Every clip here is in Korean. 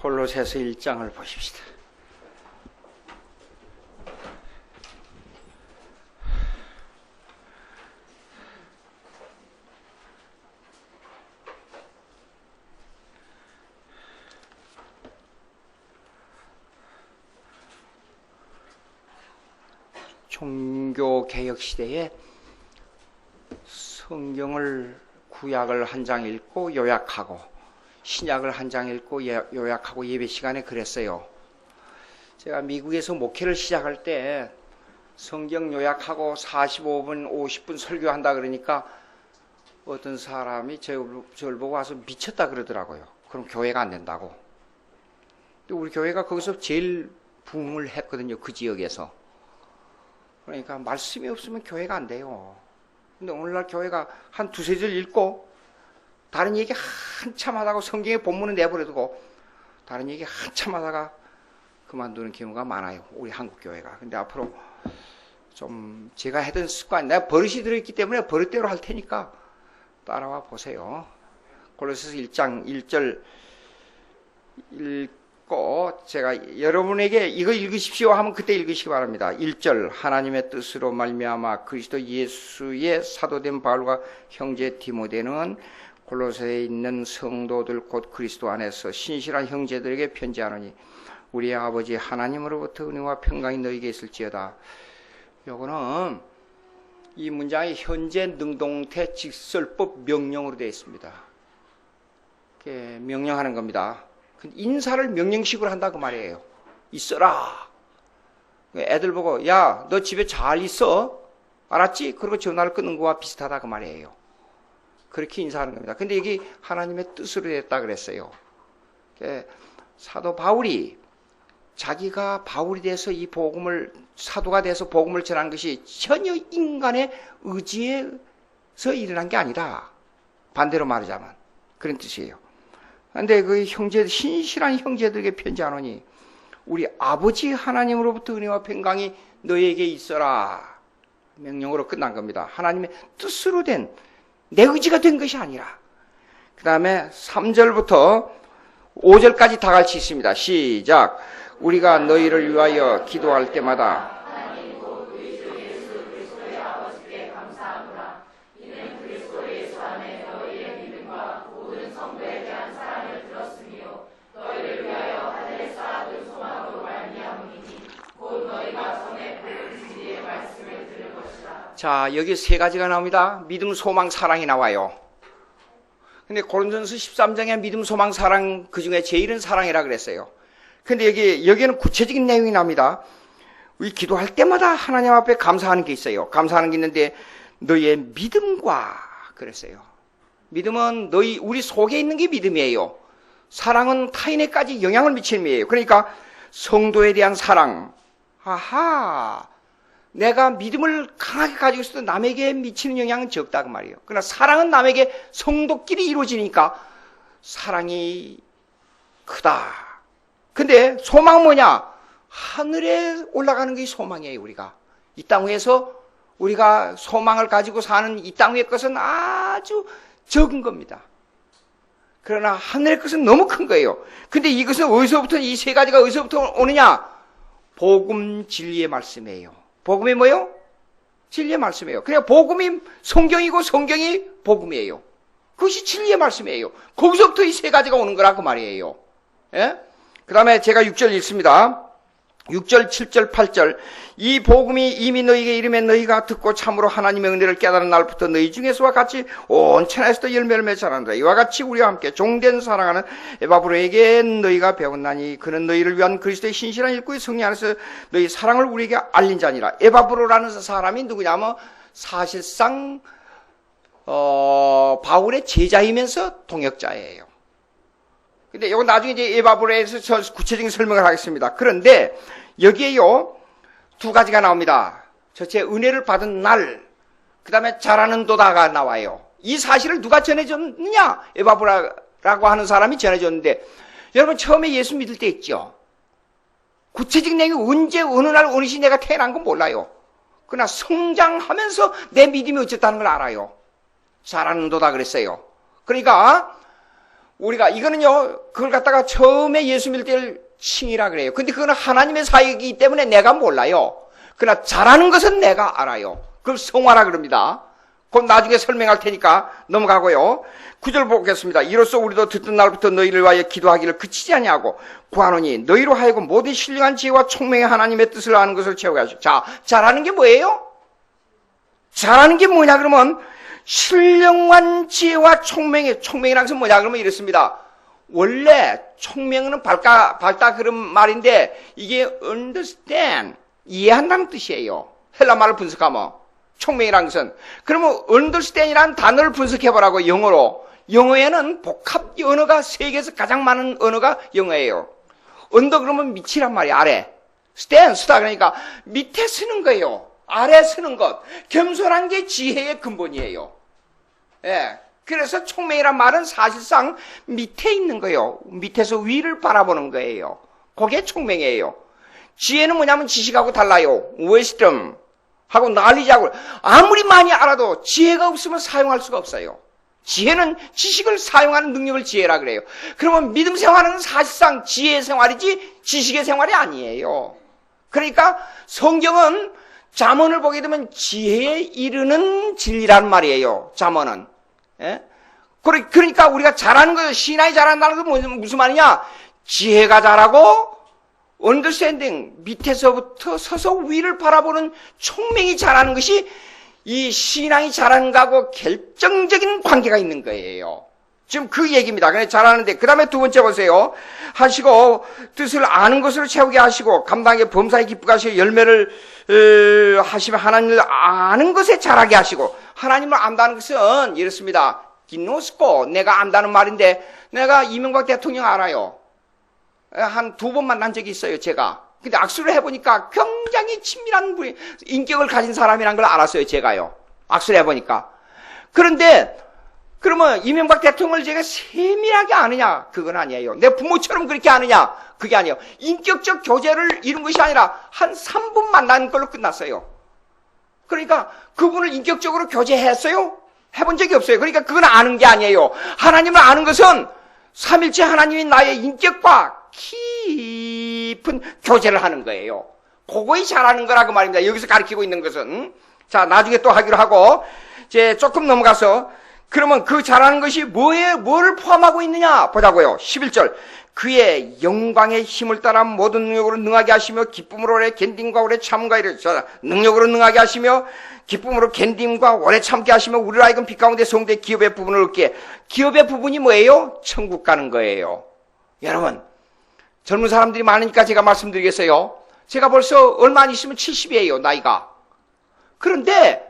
골로새서 1장을 보십시다. 종교개혁 시대에 성경을 구약을 한 장 읽고 요약하고 신약을 한 장 읽고 요약하고 예배 시간에 그랬어요. 제가 미국에서 목회를 시작할 때 성경 요약하고 45분, 50분 설교한다 그러니까 어떤 사람이 저를 보고 와서 미쳤다 그러더라고요. 그럼 교회가 안 된다고. 근데 우리 교회가 거기서 제일 부흥을 했거든요. 그 지역에서. 그러니까 말씀이 없으면 교회가 안 돼요. 근데 오늘날 교회가 한 두세 절 읽고 다른 얘기 한참 하다가 성경의 본문은 내버려두고 다른 얘기 한참 하다가 그만두는 경우가 많아요. 우리 한국 교회가. 근데 앞으로 좀 제가 하던 습관, 내가 버릇이 들어있기 때문에 버릇대로 할 테니까 따라와 보세요. 골로새서 1장 1절 읽고 제가 여러분에게 이거 읽으십시오 하면 그때 읽으시기 바랍니다. 1절 하나님의 뜻으로 말미암아 그리스도 예수의 사도된 바울과 형제 디모데는 골로새에 있는 성도들 곧 그리스도 안에서 신실한 형제들에게 편지하노니 우리 아버지 하나님으로부터 은혜와 평강이 너희에게 있을지어다. 요거는 이 문장이 현재 능동태 직설법 명령으로 되어 있습니다. 명령하는 겁니다. 인사를 명령식으로 한다고 말이에요. 있어라. 애들 보고 야, 너 집에 잘 있어? 알았지? 그리고 전화를 끊는 거와 비슷하다 그 말이에요. 그렇게 인사하는 겁니다. 근데 이게 하나님의 뜻으로 됐다 그랬어요. 사도 바울이 자기가 바울이 돼서 이 복음을 사도가 돼서 복음을 전한 것이 전혀 인간의 의지에서 일어난 게 아니라 반대로 말하자면 그런 뜻이에요. 그런데 그 신실한 형제들에게 편지하노니 우리 아버지 하나님으로부터 은혜와 평강이 너에게 있어라. 명령으로 끝난 겁니다. 하나님의 뜻으로 된 내 의지가 된 것이 아니라. 그 다음에 3절부터 5절까지 다 같이 있습니다. 시작. 우리가 너희를 위하여 기도할 때마다 자, 여기 세 가지가 나옵니다. 믿음, 소망, 사랑이 나와요. 근데 고린도전서 13장에 믿음, 소망, 사랑 그 중에 제일은 사랑이라 그랬어요. 근데 여기에는 구체적인 내용이 납니다. 우리 기도할 때마다 하나님 앞에 감사하는 게 있어요. 감사하는 게 있는데 너희의 믿음과 그랬어요. 믿음은 우리 속에 있는 게 믿음이에요. 사랑은 타인에까지 영향을 미치는 의미예요. 그러니까 성도에 대한 사랑. 아하. 내가 믿음을 강하게 가지고 있어도 남에게 미치는 영향은 적다 그 말이에요. 그러나 사랑은 남에게 성도끼리 이루어지니까 사랑이 크다. 근데 소망은 뭐냐? 하늘에 올라가는 게 소망이에요. 우리가 이 땅 위에서 우리가 소망을 가지고 사는 이 땅 위의 것은 아주 적은 겁니다. 그러나 하늘의 것은 너무 큰 거예요. 근데 이것은 어디서부터 이 세 가지가 어디서부터 오느냐? 복음 진리의 말씀이에요. 복음이 뭐예요? 진리의 말씀이에요. 그냥 복음이 성경이고 성경이 복음이에요. 그것이 진리의 말씀이에요. 거기서부터 이 세 가지가 오는 거라 그 말이에요. 예? 그 다음에 제가 6절 읽습니다. 6절, 7절, 8절. 이 복음이 이미 너희에게 이르면 너희가 듣고 참으로 하나님의 은혜를 깨달은 날부터 너희 중에서와 같이 온 천하에서도 열매를 맺자란다. 이와 같이 우리와 함께 종된 사랑하는 에바브로에게 너희가 배웠나니 그는 너희를 위한 그리스도의 신실한 일꾼의 성령 안에서 너희 사랑을 우리에게 알린 자니라. 에바브로라는 사람이 누구냐면 사실상 바울의 제자이면서 동역자예요. 근데 이건 나중에 이제 에바브로에서 구체적인 설명을 하겠습니다. 그런데 여기에요 두 가지가 나옵니다. 첫째 은혜를 받은 날, 그 다음에 잘하는 도다가 나와요. 이 사실을 누가 전해줬느냐? 에바브라라고 하는 사람이 전해줬는데 여러분 처음에 예수 믿을 때 있죠. 구체적인 내용이 언제 어느 날 어느 시 내가 태어난 건 몰라요. 그러나 성장하면서 내 믿음이 어쨌다는 걸 알아요. 잘하는 도다 그랬어요. 그러니까 우리가 이거는요, 그걸 갖다가 처음에 예수 믿을 때를 칭이라 그래요. 근데 그거는 하나님의 사역이기 때문에 내가 몰라요. 그러나 잘하는 것은 내가 알아요. 그걸 성화라 그럽니다. 곧 나중에 설명할 테니까 넘어가고요. 9절 보겠습니다. 이로써 우리도 듣던 날부터 너희를 위하여 기도하기를 그치지 아니하고 구하노니 너희로 하여금 모든 신령한 지혜와 총명의 하나님의 뜻을 아는 것을 채우게 하시오. 자, 잘하는 게 뭐예요? 잘하는 게 뭐냐 그러면 신령한 지혜와 총명이라는 것은 뭐냐 그러면 이렇습니다. 원래 총명은 밝다 그런 말인데 이게 understand, 이해한다는 뜻이에요. 헬라 말을 분석하면 총명이라는 것은. 그러면 understand이라는 단어를 분석해보라고 영어로. 영어에는 복합 언어가 세계에서 가장 많은 언어가 영어예요. under 그러면 밑이란 말이에요. 아래. stand, 쓰다 그러니까 밑에 쓰는 거예요. 아래 쓰는 것. 겸손한 게 지혜의 근본이에요. 예. 그래서 총명이란 말은 사실상 밑에 있는 거예요. 밑에서 위를 바라보는 거예요. 그게 총명이에요. 지혜는 뭐냐면 지식하고 달라요. wisdom 하고 knowledge하고 아무리 많이 알아도 지혜가 없으면 사용할 수가 없어요. 지혜는 지식을 사용하는 능력을 지혜라 그래요. 그러면 믿음 생활은 사실상 지혜의 생활이지 지식의 생활이 아니에요. 그러니까 성경은 잠언을 보게 되면 지혜에 이르는 진리라는 말이에요. 잠언은. 예? 그러니까 우리가 잘하는 거예요. 신앙이 잘한다는 건 무슨 말이냐? 지혜가 잘하고 understanding, 밑에서부터 서서 위를 바라보는 총명이 잘하는 것이 이 신앙이 잘하는 거하고 결정적인 관계가 있는 거예요. 지금 그 얘기입니다. 그래 잘하는데 그 다음에 두 번째 보세요. 하시고 뜻을 아는 것으로 채우게 하시고 감당하게 범사에 기쁘게 하시고 열매를 하시면 하나님을 아는 것에 잘하게 하시고 하나님을 안다는 것은 이렇습니다. 기노스코 내가 안다는 말인데 내가 이명박 대통령 알아요. 한 두 번 만난 적이 있어요, 제가. 근데 악수를 해보니까 굉장히 친밀한 분이, 인격을 가진 사람이란 걸 알았어요, 제가요. 악수를 해보니까. 그런데, 그러면 이명박 대통령을 제가 세밀하게 아느냐? 그건 아니에요. 내 부모처럼 그렇게 아느냐? 그게 아니에요. 인격적 교제를 이룬 것이 아니라 한 3분 만난 걸로 끝났어요. 그러니까 그분을 인격적으로 교제했어요? 해본 적이 없어요. 그러니까 그건 아는 게 아니에요. 하나님을 아는 것은 삼일째 하나님이 나의 인격과 깊은 교제를 하는 거예요. 그거이 잘하는 거라고 말입니다. 여기서 가르치고 있는 것은. 자, 나중에 또 하기로 하고, 이제 조금 넘어가서, 그러면 그 잘하는 것이 뭐를 포함하고 있느냐? 보자고요. 11절. 그의 영광의 힘을 따라 모든 능력으로 능하게 하시며, 기쁨으로 오래 견딤과 오래 참과 이래. 능력으로 능하게 하시며, 기쁨으로 견딤과 오래 참게 하시며, 우리로 하여금 빛 가운데 성도의 기업의 부분을 얻게. 기업의 부분이 뭐예요? 천국 가는 거예요. 여러분. 젊은 사람들이 많으니까 제가 말씀드리겠어요. 제가 벌써 얼마 안 있으면 70이에요, 나이가. 그런데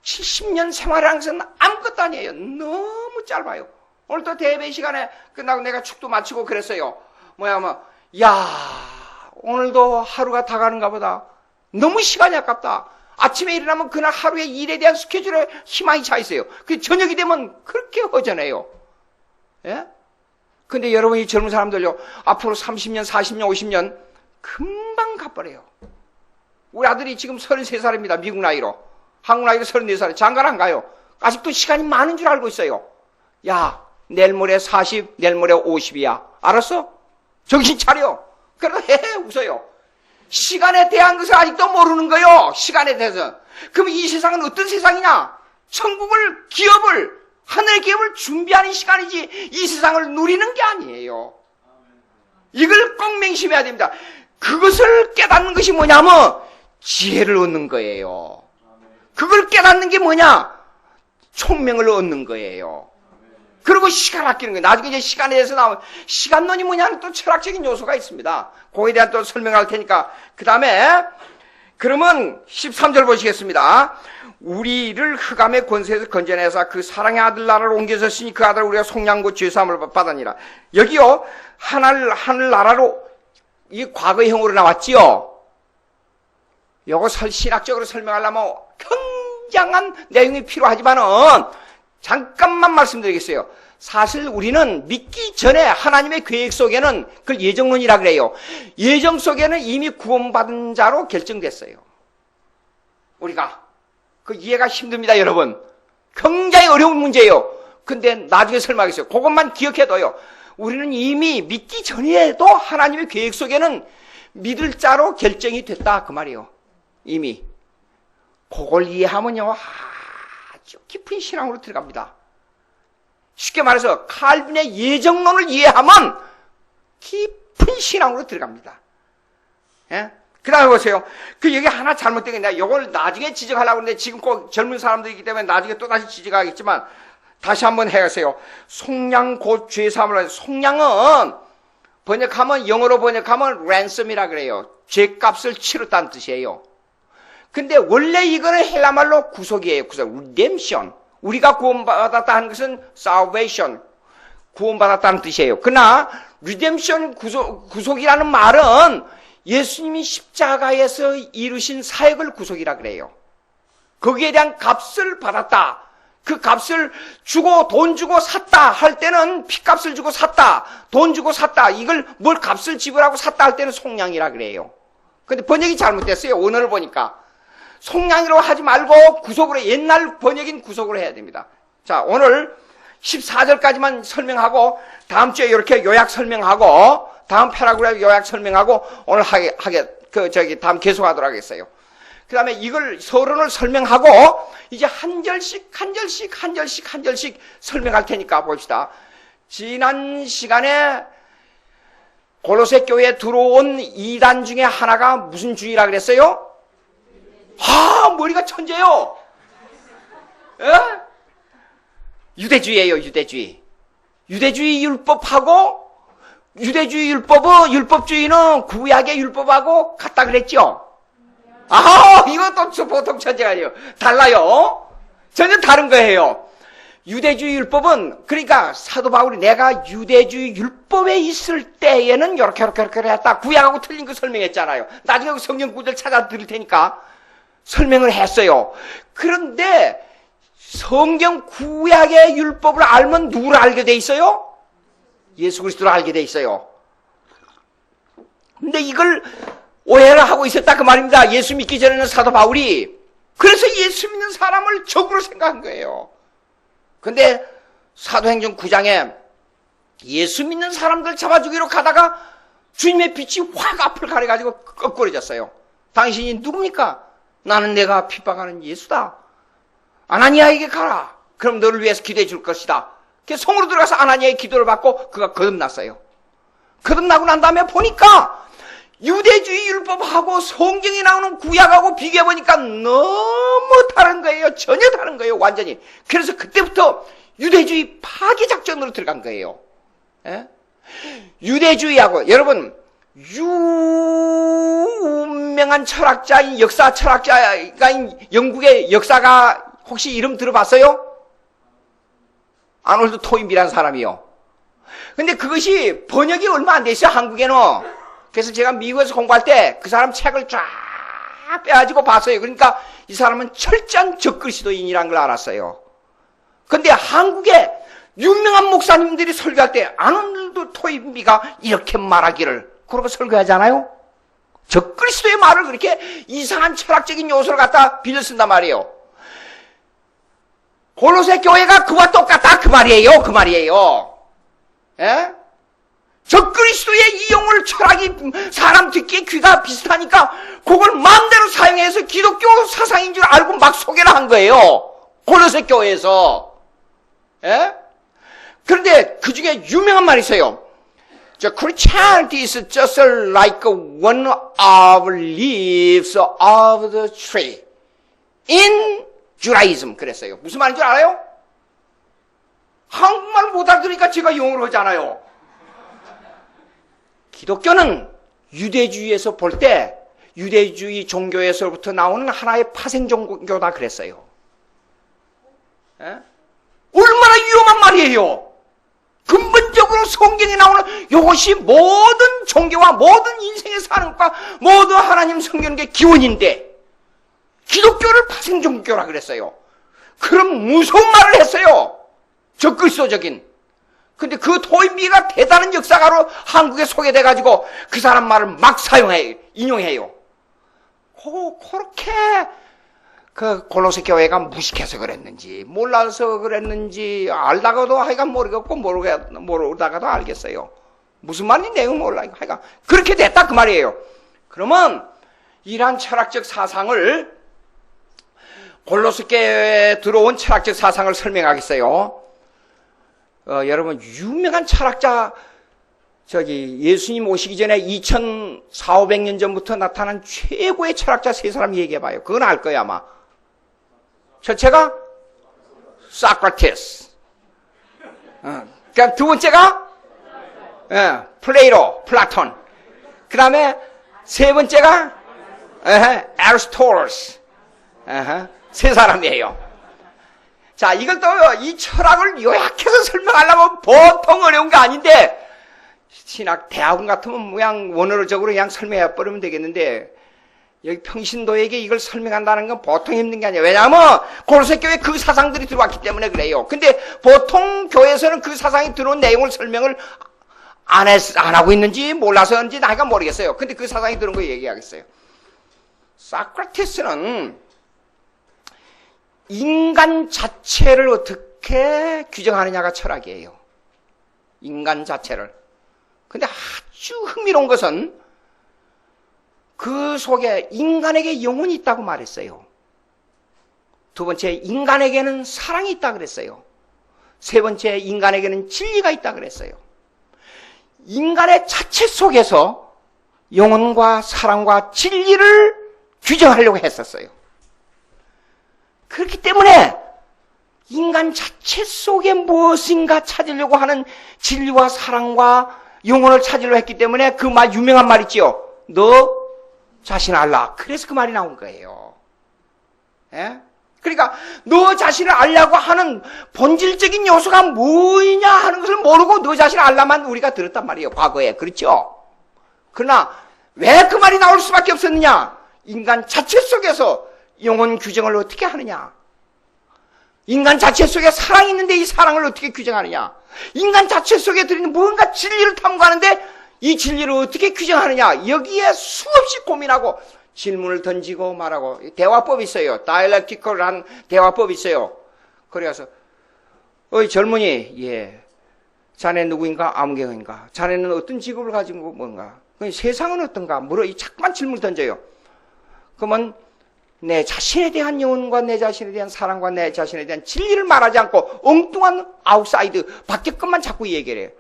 70년 생활하는 것은 아무것도 아니에요. 너무 짧아요. 오늘도 대회 시간에 끝나고 내가 축도 마치고 그랬어요. 야, 오늘도 하루가 다 가는가 보다. 너무 시간이 아깝다. 아침에 일어나면 그날 하루의 일에 대한 스케줄에 희망이 차 있어요. 그 저녁이 되면 그렇게 허전해요. 예? 근데 여러분이 젊은 사람들요, 앞으로 30년, 40년, 50년, 금방 가버려요. 우리 아들이 지금 33살입니다. 미국 나이로. 한국 나이로 34살. 장가를 안 가요. 아직도 시간이 많은 줄 알고 있어요. 야, 내일 모레 40, 내일 모레 50이야. 알았어? 정신 차려. 그래도 웃어요. 시간에 대한 것을 아직도 모르는 거예요. 시간에 대해서. 그럼 이 세상은 어떤 세상이냐? 천국을, 기업을, 하늘의 기업을 준비하는 시간이지 이 세상을 누리는 게 아니에요. 이걸 꼭 맹심해야 됩니다. 그것을 깨닫는 것이 뭐냐면 지혜를 얻는 거예요. 그걸 깨닫는 게 뭐냐? 총명을 얻는 거예요. 그리고 시간 아끼는 거예요. 나중에 이제 시간에 대해서 나오면 시간론이 뭐냐는 또 철학적인 요소가 있습니다. 그거에 대한 또 설명할 테니까. 그 다음에 그러면 13절 보시겠습니다. 우리를 흑암의 권세에서 건져내사 그 사랑의 아들 나라로 옮겨졌으니 그 아들 우리가 속량고 죄사함을 받았니라. 여기요, 하늘 나라로, 이 과거형으로 나왔지요. 요거 신학적으로 설명하려면 굉장한 내용이 필요하지만은 잠깐만 말씀드리겠어요. 사실 우리는 믿기 전에 하나님의 계획 속에는 그걸 예정론이라 그래요. 예정 속에는 이미 구원받은 자로 결정됐어요. 우리가. 그 이해가 힘듭니다, 여러분. 굉장히 어려운 문제예요. 근데 나중에 설명하겠어요. 그것만 기억해둬요. 우리는 이미 믿기 전에도 하나님의 계획 속에는 믿을 자로 결정이 됐다 그 말이에요. 이미. 그걸 이해하면요 아주 깊은 신앙으로 들어갑니다. 쉽게 말해서 칼빈의 예정론을 이해하면 깊은 신앙으로 들어갑니다. 예? 그 다음에 보세요. 여기 하나 잘못된 게 있는데 이걸 나중에 지적하려고 하는데 지금 꼭 젊은 사람들이기 때문에 나중에 또다시 지적하겠지만 다시 한번 해보세요. 속량 곧 죄사함을. 속량은 번역하면 영어로 번역하면 ransom이라 그래요. 죄값을 치렀다는 뜻이에요. 근데 원래 이거는 헬라말로 구속이에요. 구속, redemption. 우리가 구원받았다 하는 것은 salvation, 구원받았다는 뜻이에요. 그러나 redemption, 구속이라는 말은 예수님이 십자가에서 이루신 사역을 구속이라 그래요. 거기에 대한 값을 받았다. 그 값을 주고 돈 주고 샀다 할 때는 피값을 주고 샀다, 돈 주고 샀다, 이걸 뭘 값을 지불하고 샀다 할 때는 속량이라 그래요. 근데 번역이 잘못됐어요. 언어를 보니까. 속량이라고 하지 말고 구속으로, 옛날 번역인 구속으로 해야 됩니다. 자, 오늘 14절까지만 설명하고 다음 주에 이렇게 요약 설명하고 다음 패러그래프 요약 설명하고 오늘 다음 계속하도록 하겠어요. 그 다음에 이걸 서론을 설명하고 이제 한 절씩 설명할 테니까 봅시다. 지난 시간에 골로새 교회에 들어온 이단 중에 하나가 무슨 주의라 그랬어요? 머리가 천재요. 에? 유대주의예요, 유대주의. 유대주의 율법하고 유대주의 율법주의는 구약의 율법하고 같다 그랬죠? 이것도 보통 천재가 아니에요. 달라요. 전혀 다른 거예요. 유대주의 율법은, 그러니까 사도 바울이 내가 유대주의 율법에 있을 때에는 이렇게 했다. 구약하고 틀린 거 설명했잖아요. 나중에 성경 구절 찾아 드릴 테니까 설명을 했어요. 그런데 성경 구약의 율법을 알면 누구를 알게 돼 있어요? 예수 그리스도를 알게 돼 있어요. 근데 이걸 오해를 하고 있었다 그 말입니다. 예수 믿기 전에는 사도 바울이. 그래서 예수 믿는 사람을 적으로 생각한 거예요. 근데 사도행전 9장에 예수 믿는 사람들 잡아주기로 가다가 주님의 빛이 확 앞을 가려가지고 꺾어져졌어요. 당신이 누굽니까? 나는 내가 핍박하는 예수다. 아나니아에게 가라. 그럼 너를 위해서 기도해 줄 것이다. 그래서 성으로 들어가서 아나니아의 기도를 받고 그가 거듭났어요. 거듭나고 난 다음에 보니까 유대주의 율법하고 성경에 나오는 구약하고 비교해보니까 너무 다른 거예요. 전혀 다른 거예요. 완전히. 그래서 그때부터 유대주의 파괴 작전으로 들어간 거예요. 예? 유대주의하고 여러분 유명한 철학자인 역사 철학자인 영국의 역사가 혹시 이름 들어봤어요? 아놀드 토인비라는 사람이요. 근데 그것이 번역이 얼마 안 돼 있어요, 한국에는. 그래서 제가 미국에서 공부할 때 그 사람 책을 쫙 빼가지고 봤어요. 그러니까 이 사람은 철저한 적그리스도인이라는 걸 알았어요. 근데 한국에 유명한 목사님들이 설교할 때 아놀드 토인비가 이렇게 말하기를, 그러고 설교하잖아요? 적그리스도의 말을 그렇게 이상한 철학적인 요소를 갖다 빌려 쓴단 말이에요. 골로새 교회가 그와 똑같다 그 말이에요. 그 말이에요. 예? 적그리스도의 이용을 철학이 사람 듣기에 귀가 비슷하니까 그걸 마음대로 사용해서 기독교 사상인 줄 알고 막 소개를 한 거예요. 골로새 교회에서. 예? 그런데 그 중에 유명한 말이 있어요. Christianity is just like one of leaves of the tree in Judaism. 그랬어요. 무슨 말인 줄 알아요? 한국말 못 알아들으니까 제가 영어로 하잖아요. 기독교는 유대주의에서 볼 때 유대주의 종교에서부터 나오는 하나의 파생 종교다 그랬어요. 에? 얼마나 위험한 말이에요. 근본적으로 성경에 나오는 이것이 모든 종교와 모든 인생의 사는 것과 모든 하나님 성경의 기원인데 기독교를 파생 종교라 그랬어요. 그럼 무서운 말을 했어요. 적그리스도적인. 근데 그 토인비가 대단한 역사가로 한국에 소개돼가지고 그 사람 말을 막 사용해요. 인용해요. 그렇게 그 골로새 교회가 무식해서 그랬는지 몰라서 그랬는지 알다가도 하여간 모르겠고 모르다가도 알겠어요. 무슨 말인지 내용 몰라. 하여간 그렇게 됐다 그 말이에요. 그러면 이러한 철학적 사상을 골로새 교회에 들어온 철학적 사상을 설명하겠어요. 여러분 유명한 철학자 예수님 오시기 전에 2400~500년 전부터 나타난 최고의 철학자 세 사람 얘기해봐요. 그건 알 거야 아마. 첫째가 사크라테스. 그다음 두 번째가 플레이토, 플라톤. 그 다음에 세 번째가 아리스토텔레스. 세 사람이에요. 자, 이걸 또 이 철학을 요약해서 설명하려면 보통 어려운 게 아닌데 신학 대학원 같으면 그냥 원어적으로 그냥 설명해 버리면 되겠는데 여기 평신도에게 이걸 설명한다는 건 보통 힘든 게 아니에요. 왜냐하면 골로새 교회에 그 사상들이 들어왔기 때문에 그래요. 근데 보통 교회에서는 그 사상이 들어온 내용을 설명을 안 하고 있는지 몰라서인지 나이가 모르겠어요. 근데 그 사상이 들어온 거 얘기하겠어요. 사크라테스는 인간 자체를 어떻게 규정하느냐가 철학이에요. 인간 자체를. 근데 아주 흥미로운 것은 그 속에 인간에게 영혼이 있다고 말했어요. 두 번째, 인간에게는 사랑이 있다고 그랬어요. 세 번째, 인간에게는 진리가 있다고 그랬어요. 인간의 자체 속에서 영혼과 사랑과 진리를 규정하려고 했었어요. 그렇기 때문에 인간 자체 속에 무엇인가 찾으려고 하는 진리와 사랑과 영혼을 찾으려고 했기 때문에 그 말, 유명한 말 있지요. 너 자신을 알라. 그래서 그 말이 나온 거예요. 예? 그러니까 너 자신을 알려고 하는 본질적인 요소가 뭐냐 하는 것을 모르고 너 자신을 알라만 우리가 들었단 말이에요. 과거에. 그렇죠? 그러나 왜 그 말이 나올 수밖에 없었느냐? 인간 자체 속에서 영혼 규정을 어떻게 하느냐? 인간 자체 속에 사랑이 있는데 이 사랑을 어떻게 규정하느냐? 인간 자체 속에 들어있는 무언가 진리를 탐구하는데 이 진리를 어떻게 규정하느냐? 여기에 수없이 고민하고 질문을 던지고 말하고 대화법이 있어요. 다이얼렉티컬한 대화법이 있어요. 그래서 어이 젊은이, 예, 자네 누구인가? 아무개인가? 자네는 어떤 직업을 가지고 뭔가? 세상은 어떤가? 자꾸만 질문을 던져요. 그러면 내 자신에 대한 영혼과 내 자신에 대한 사랑과 내 자신에 대한 진리를 말하지 않고 엉뚱한 아웃사이드 밖의 것만 자꾸 얘기를 해요.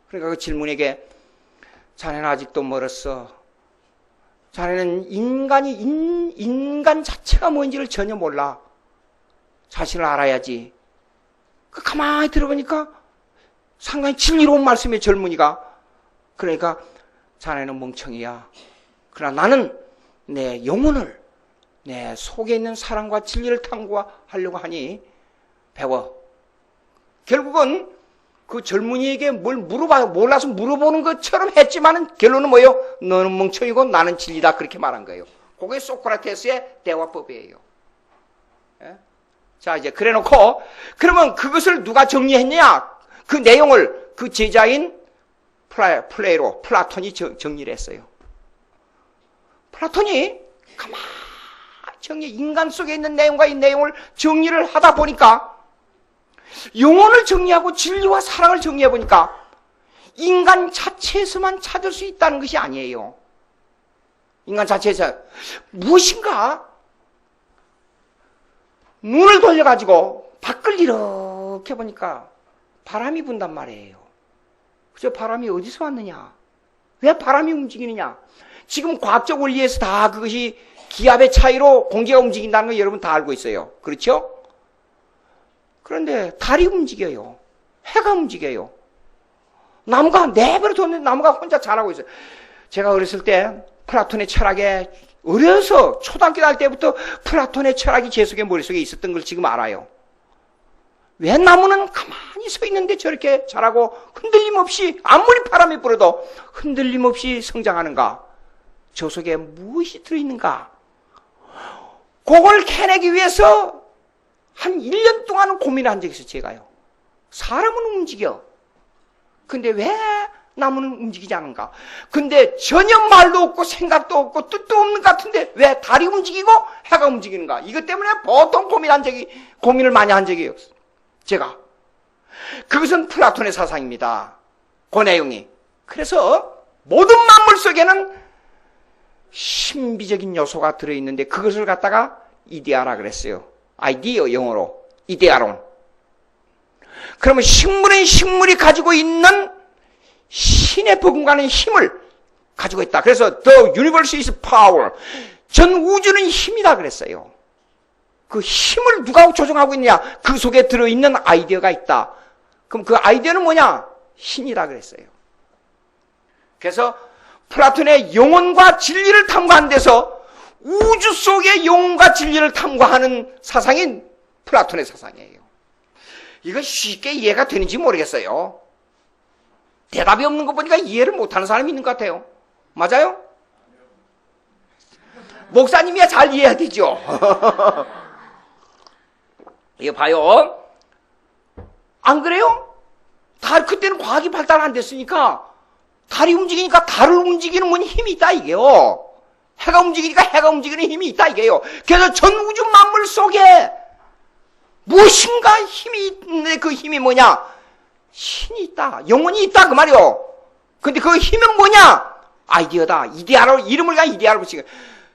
그러니까 그 질문에게 자네는 아직도 멀었어. 자네는 인간 자체가 뭔지를 전혀 몰라. 자신을 알아야지. 그 가만히 들어보니까 상당히 진리로운 말씀이에요, 젊은이가. 그러니까 자네는 멍청이야. 그러나 나는 내 영혼을 내 속에 있는 사랑과 진리를 탐구하려고 하니 배워. 결국은 그 젊은이에게 뭘 몰라서 물어보는 것처럼 했지만은 결론은 뭐예요? 너는 멍청이고 나는 진리다. 그렇게 말한 거예요. 그게 소크라테스의 대화법이에요. 예? 자, 이제 그래 놓고, 그러면 그것을 누가 정리했냐? 그 내용을 그 제자인 플라톤이 정리를 했어요. 플라톤이 가만히 인간 속에 있는 내용과 이 내용을 정리를 하다 보니까 영혼을 정리하고 진리와 사랑을 정리해 보니까 인간 자체에서만 찾을 수 있다는 것이 아니에요. 인간 자체에서 무엇인가 눈을 돌려가지고 밖을 이렇게 보니까 바람이 분단 말이에요. 그저 바람이 어디서 왔느냐? 왜 바람이 움직이느냐? 지금 과학적 원리에서 다 그것이 기압의 차이로 공기가 움직인다는 거 여러분 다 알고 있어요. 그렇죠? 그런데 달이 움직여요. 해가 움직여요. 나무가 내버려 뒀는데 나무가 혼자 자라고 있어요. 제가 어렸을 때 플라톤의 철학에 어려서 초등학교 다닐 때부터 플라톤의 철학이 제 속에 머릿속에 있었던 걸 지금 알아요. 왜 나무는 가만히 서 있는데 저렇게 자라고 흔들림 없이 아무리 바람이 불어도 흔들림 없이 성장하는가? 저 속에 무엇이 들어있는가? 그걸 캐내기 위해서 한 1년 동안 고민을 한 적이 있어요, 제가요. 사람은 움직여. 근데 왜 나무는 움직이지 않은가? 근데 전혀 말도 없고 생각도 없고 뜻도 없는 것 같은데 왜 달이 움직이고 해가 움직이는가? 이것 때문에 보통 고민을 많이 한 적이 없어요. 제가. 그것은 플라톤의 사상입니다. 그 내용이. 그래서 모든 만물 속에는 신비적인 요소가 들어있는데 그것을 갖다가 이데아라 그랬어요. 아이디어 영어로. 이데아론. 그러면 식물은 식물이 가지고 있는 신의 버금가는 힘을 가지고 있다. 그래서 The universe is power. 전 우주는 힘이다 그랬어요. 그 힘을 누가 조종하고 있느냐? 그 속에 들어있는 아이디어가 있다. 그럼 그 아이디어는 뭐냐? 신이다 그랬어요. 그래서 플라톤의 영혼과 진리를 탐구한 데서 우주 속의 영혼과 진리를 탐구하는 사상이 플라톤의 사상이에요. 이거 쉽게 이해가 되는지 모르겠어요. 대답이 없는 거 보니까 이해를 못하는 사람이 있는 것 같아요. 맞아요? 목사님이야 잘 이해해야 되죠. 이거 봐요. 안 그래요? 그때는 과학이 발달 안 됐으니까 달이 움직이니까 달을 움직이는 건 힘이 있다 이게요. 해가 움직이니까 해가 움직이는 힘이 있다 이게요. 그래서 전 우주 만물 속에 무엇인가 힘이 있는데 그 힘이 뭐냐? 신이 있다. 영혼이 있다 그 말이요. 근데 그 힘은 뭐냐? 아이디어다. 이데아로 이름을 그냥 이데아로 붙이고.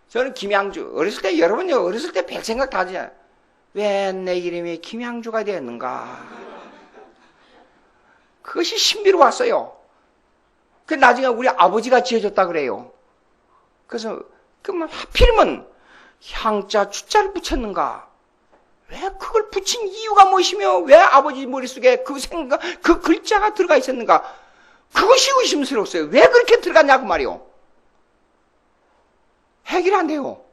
저는 김양주 어렸을 때 여러분요 어렸을 때 별 생각 다 하지. 왜 내 이름이 김양주가 되었는가? 그것이 신비로 왔어요. 그 나중에 우리 아버지가 지어줬다 그래요. 그래서 그러면 하필이면 향자 주자를 붙였는가? 왜 그걸 붙인 이유가 무엇이며 왜 아버지 머릿속에 그 생각, 그 글자가 들어가 있었는가? 그것이 의심스러웠어요. 왜 그렇게 들어갔냐고 말이요. 해결이 안 돼요.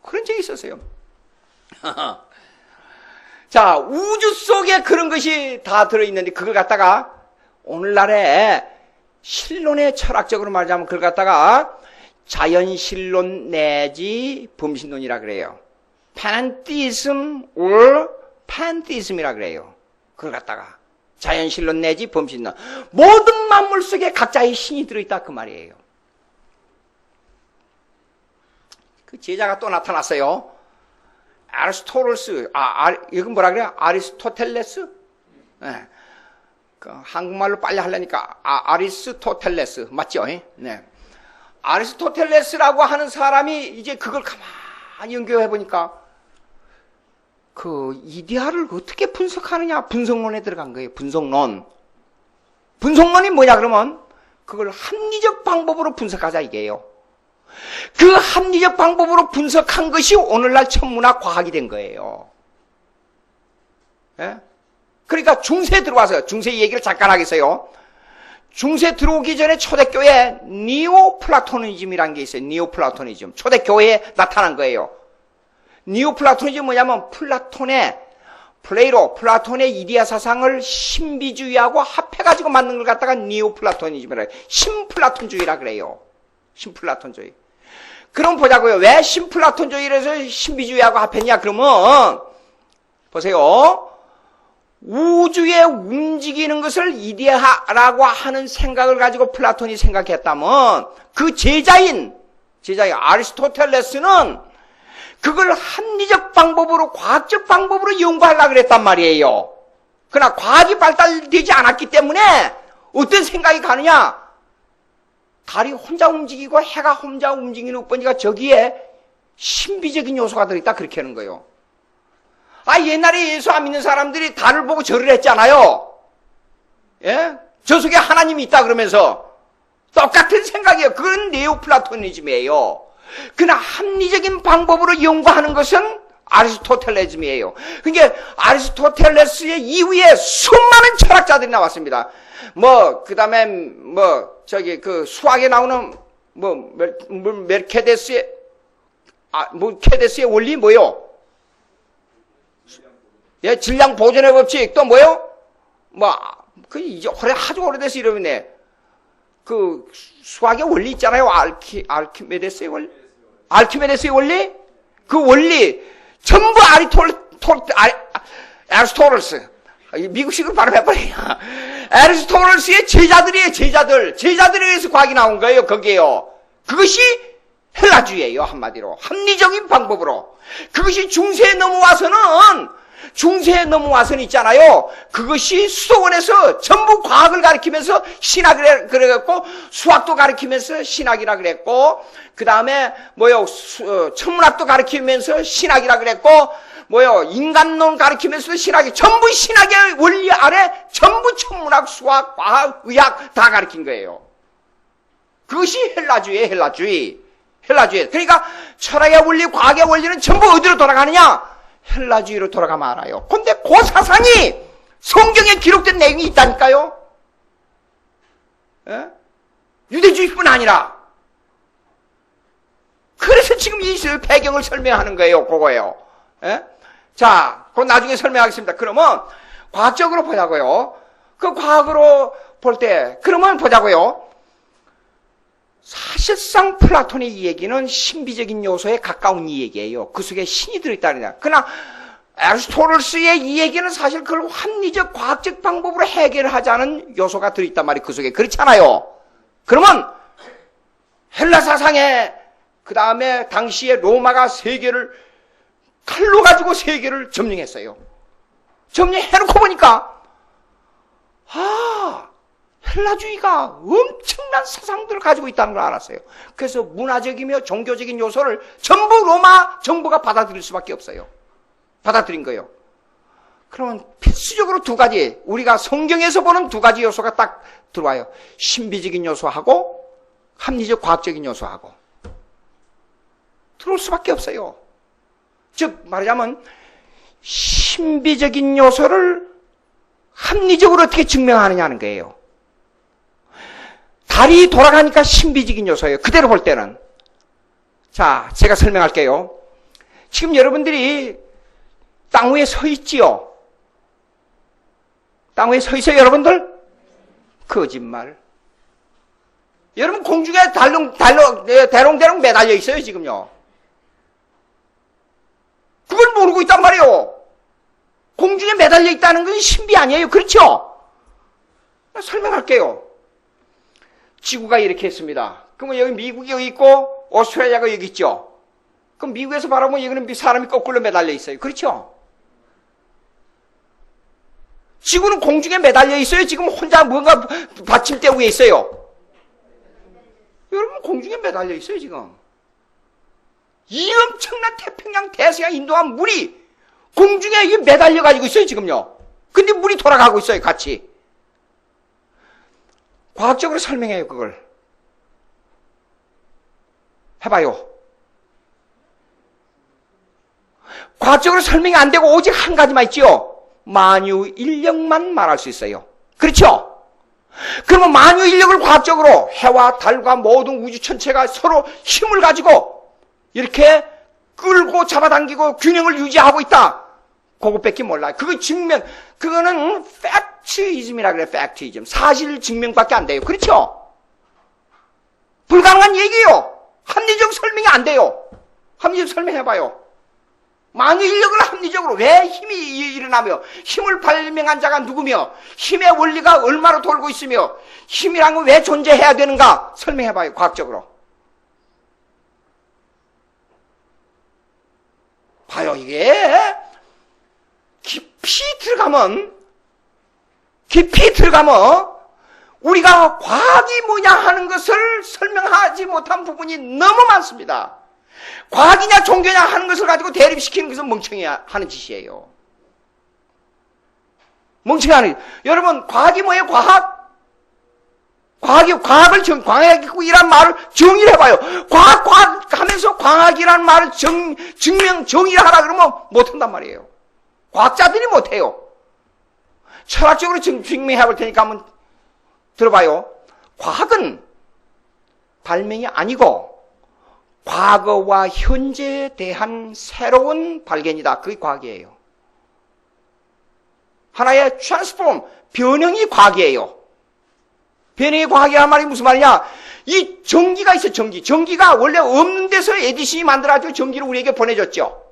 그런 적이 있었어요. 자, 우주 속에 그런 것이 다 들어있는데 그걸 갖다가 오늘날에 신론의 철학적으로 말하자면 그걸 갖다가 자연신론 내지 범신론이라 그래요. pantheism or pantheism이라 그래요. 그걸 갖다가 자연신론 내지 범신론. 모든 만물 속에 각자의 신이 들어있다 그 말이에요. 그 제자가 또 나타났어요. 아리스토텔레스, 이건 뭐라 그래요? 아리스토텔레스? 네. 그 한국말로 빨리 하려니까 아리스토텔레스 맞죠? 네. 아리스토텔레스라고 하는 사람이 이제 그걸 가만히 연구해 보니까 그 이데아를 어떻게 분석하느냐 분석론에 들어간 거예요. 분석론. 분석론이 뭐냐 그러면 그걸 합리적 방법으로 분석하자 이게요. 그 합리적 방법으로 분석한 것이 오늘날 천문학 과학이 된 거예요. 예? 그러니까 중세에 들어와서 중세 얘기를 잠깐 하겠어요. 중세 들어오기 전에 초대교회에 니오플라토니즘이라는 게 있어요. 니오플라토니즘. 초대교회에 나타난 거예요. 니오플라토니즘은 뭐냐면 플라톤의 이데아 사상을 신비주의하고 합해가지고 만든 걸 갖다가 니오플라토니즘이라 해요. 신플라톤주의라 그래요. 신플라톤주의. 그럼 보자고요. 왜 신플라톤주의를 해서 신비주의하고 합했냐? 그러면 보세요. 우주에 움직이는 것을 이데아라고 하는 생각을 가지고 플라톤이 생각했다면 그 제자인 아리스토텔레스는 그걸 합리적 방법으로 과학적 방법으로 연구하려고 그랬단 말이에요. 그러나 과학이 발달되지 않았기 때문에 어떤 생각이 가느냐? 달이 혼자 움직이고 해가 혼자 움직이는 것 보니까 저기에 신비적인 요소가 들어있다 그렇게 하는 거예요. 옛날에 예수 안 믿는 사람들이 달을 보고 절을 했잖아요. 예? 저 속에 하나님이 있다 그러면서 똑같은 생각이에요. 그건 네오플라토니즘이에요. 그러나 합리적인 방법으로 연구하는 것은 아리스토텔레즘이에요. 그러니까 아리스토텔레스의 이후에 수많은 철학자들이 나왔습니다. 그 다음에 그 수학에 나오는 멜케데스의 원리 뭐요? 예, 질량 보존의 법칙, 또 뭐요? 이제 아주 오래돼서 이러네. 그, 수학의 원리 있잖아요. 알키메데스의 원리? 알키메데스의 원리? 그 원리, 전부 아리스토텔레스. 미국식으로 발음해버려요. 애리스토텔레스의 제자들이에요, 제자들. 제자들에 의해서 과학이 나온 거예요, 거기에요. 그것이 헬라주의예요, 한마디로. 합리적인 방법으로. 그것이 중세에 넘어와서는 있잖아요. 그것이 수도원에서 전부 과학을 가르치면서 신학을 그래갖고 수학도 가르치면서 신학이라 그랬고, 그 다음에 천문학도 가르치면서 신학이라 그랬고, 인간론 가르치면서 신학이 전부 신학의 원리 아래 전부 천문학, 수학, 과학, 의학 다 가르친 거예요. 그것이 헬라주의예요, 헬라주의. 그러니까 철학의 원리, 과학의 원리는 전부 어디로 돌아가느냐? 헬라주의로 돌아가 말아요. 근데 그 사상이 성경에 기록된 내용이 있다니까요. 예? 유대주의뿐 아니라. 그래서 지금 이 배경을 설명하는 거예요. 그거예요. 예? 자, 그건 나중에 설명하겠습니다. 그러면 과학적으로 보자고요. 그 과학으로 볼 때, 그러면 보자고요. 사실상 플라톤의 이 얘기는 신비적인 요소에 가까운 이 얘기예요. 그 속에 신이 들어있다느냐. 그러나 애리스토텔레스의 이 얘기는 사실 그걸 합리적 과학적 방법으로 해결하자는 요소가 들어있단 말이에요. 그 속에. 그렇잖아요. 그러면 헬라 사상에 그 다음에 당시에 로마가 세계를 칼로 가지고 세계를 점령했어요. 점령해놓고 보니까 헬라주의가 엄청난 사상들을 가지고 있다는 걸 알았어요. 그래서 문화적이며 종교적인 요소를 전부 로마 정부가 받아들일 수밖에 없어요. 받아들인 거예요. 그러면 필수적으로 두 가지, 우리가 성경에서 보는 두 가지 요소가 딱 들어와요. 신비적인 요소하고 합리적 과학적인 요소하고 들어올 수밖에 없어요. 즉 말하자면 신비적인 요소를 합리적으로 어떻게 증명하느냐는 거예요. 달이 돌아가니까 신비적인 요소예요. 그대로 볼 때는. 자, 제가 설명할게요. 지금 여러분들이 땅 위에 서 있지요? 땅 위에 서 있어요, 여러분들? 거짓말. 여러분 공중에 대롱대롱 매달려 있어요, 지금요. 그걸 모르고 있단 말이에요. 공중에 매달려 있다는 건 신비 아니에요. 그렇죠? 설명할게요. 지구가 이렇게 있습니다. 그러면 여기 미국이 여기 있고 오스트레일리아가 여기 있죠. 그럼 미국에서 바라보면 여기는 사람이 거꾸로 매달려 있어요. 그렇죠? 지구는 공중에 매달려 있어요. 지금 혼자 뭔가 받침대 위에 있어요. 여러분 공중에 매달려 있어요. 지금. 이 엄청난 태평양 대서양 인도한 물이 공중에 매달려 가지고 있어요. 지금요. 근데 물이 돌아가고 있어요. 같이. 과학적으로 설명해요, 그걸. 해봐요. 과학적으로 설명이 안 되고 오직 한 가지만 있지요. 만유인력만 말할 수 있어요. 그렇죠? 그러면 만유인력을 과학적으로 해와 달과 모든 우주 전체가 서로 힘을 가지고 이렇게 끌고 잡아당기고 균형을 유지하고 있다. 그것밖에 몰라요. 그거는 팩트이즘이라 그래요. 팩트이즘. 사실 증명밖에 안 돼요. 그렇죠? 불가능한 얘기예요. 합리적 설명이 안 돼요. 합리적 설명해봐요. 만유인력을 합리적으로 왜 힘이 일어나며 힘을 발명한 자가 누구며 힘의 원리가 얼마로 돌고 있으며 힘이란 건 왜 존재해야 되는가 설명해봐요. 과학적으로. 봐요. 이게 깊이 들어가면 우리가 과학이 뭐냐 하는 것을 설명하지 못한 부분이 너무 많습니다. 과학이냐 종교냐 하는 것을 가지고 대립시키는 것은 멍청이 하는 짓이에요. 멍청이 하는 짓. 여러분 과학이 뭐예요? 과학이란 말을 정의를 해봐요. 과학 하면서 과학이라는 말을 정의를 하라 그러면 못한단 말이에요. 과학자들이 못해요. 철학적으로 증명해 볼 테니까 한번 들어봐요. 과학은 발명이 아니고 과거와 현재에 대한 새로운 발견이다. 그게 과학이에요. 하나의 트랜스폼, 변형이 과학이에요. 변형이 과학이란 말이 무슨 말이냐? 이 전기가 있어요, 전기. 전기가 원래 없는 데서 에디슨이 만들어가지고 전기를 우리에게 보내줬죠.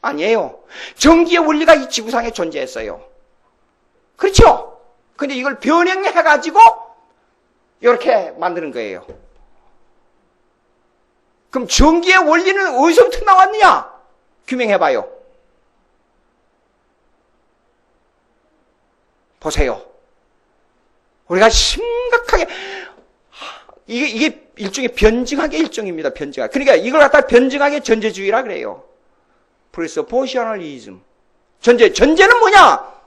아니에요. 전기의 원리가 이 지구상에 존재했어요. 그렇죠? 근데 이걸 변형해가지고 이렇게 만드는 거예요. 그럼 전기의 원리는 어디서부터 나왔느냐? 규명해봐요. 보세요. 우리가 심각하게 이게 일종의 변증학의 일종입니다. 변증학. 그러니까 이걸 갖다 변증학의 전제주의라 그래요. 프레서포셔널리즘. 전제는 뭐냐?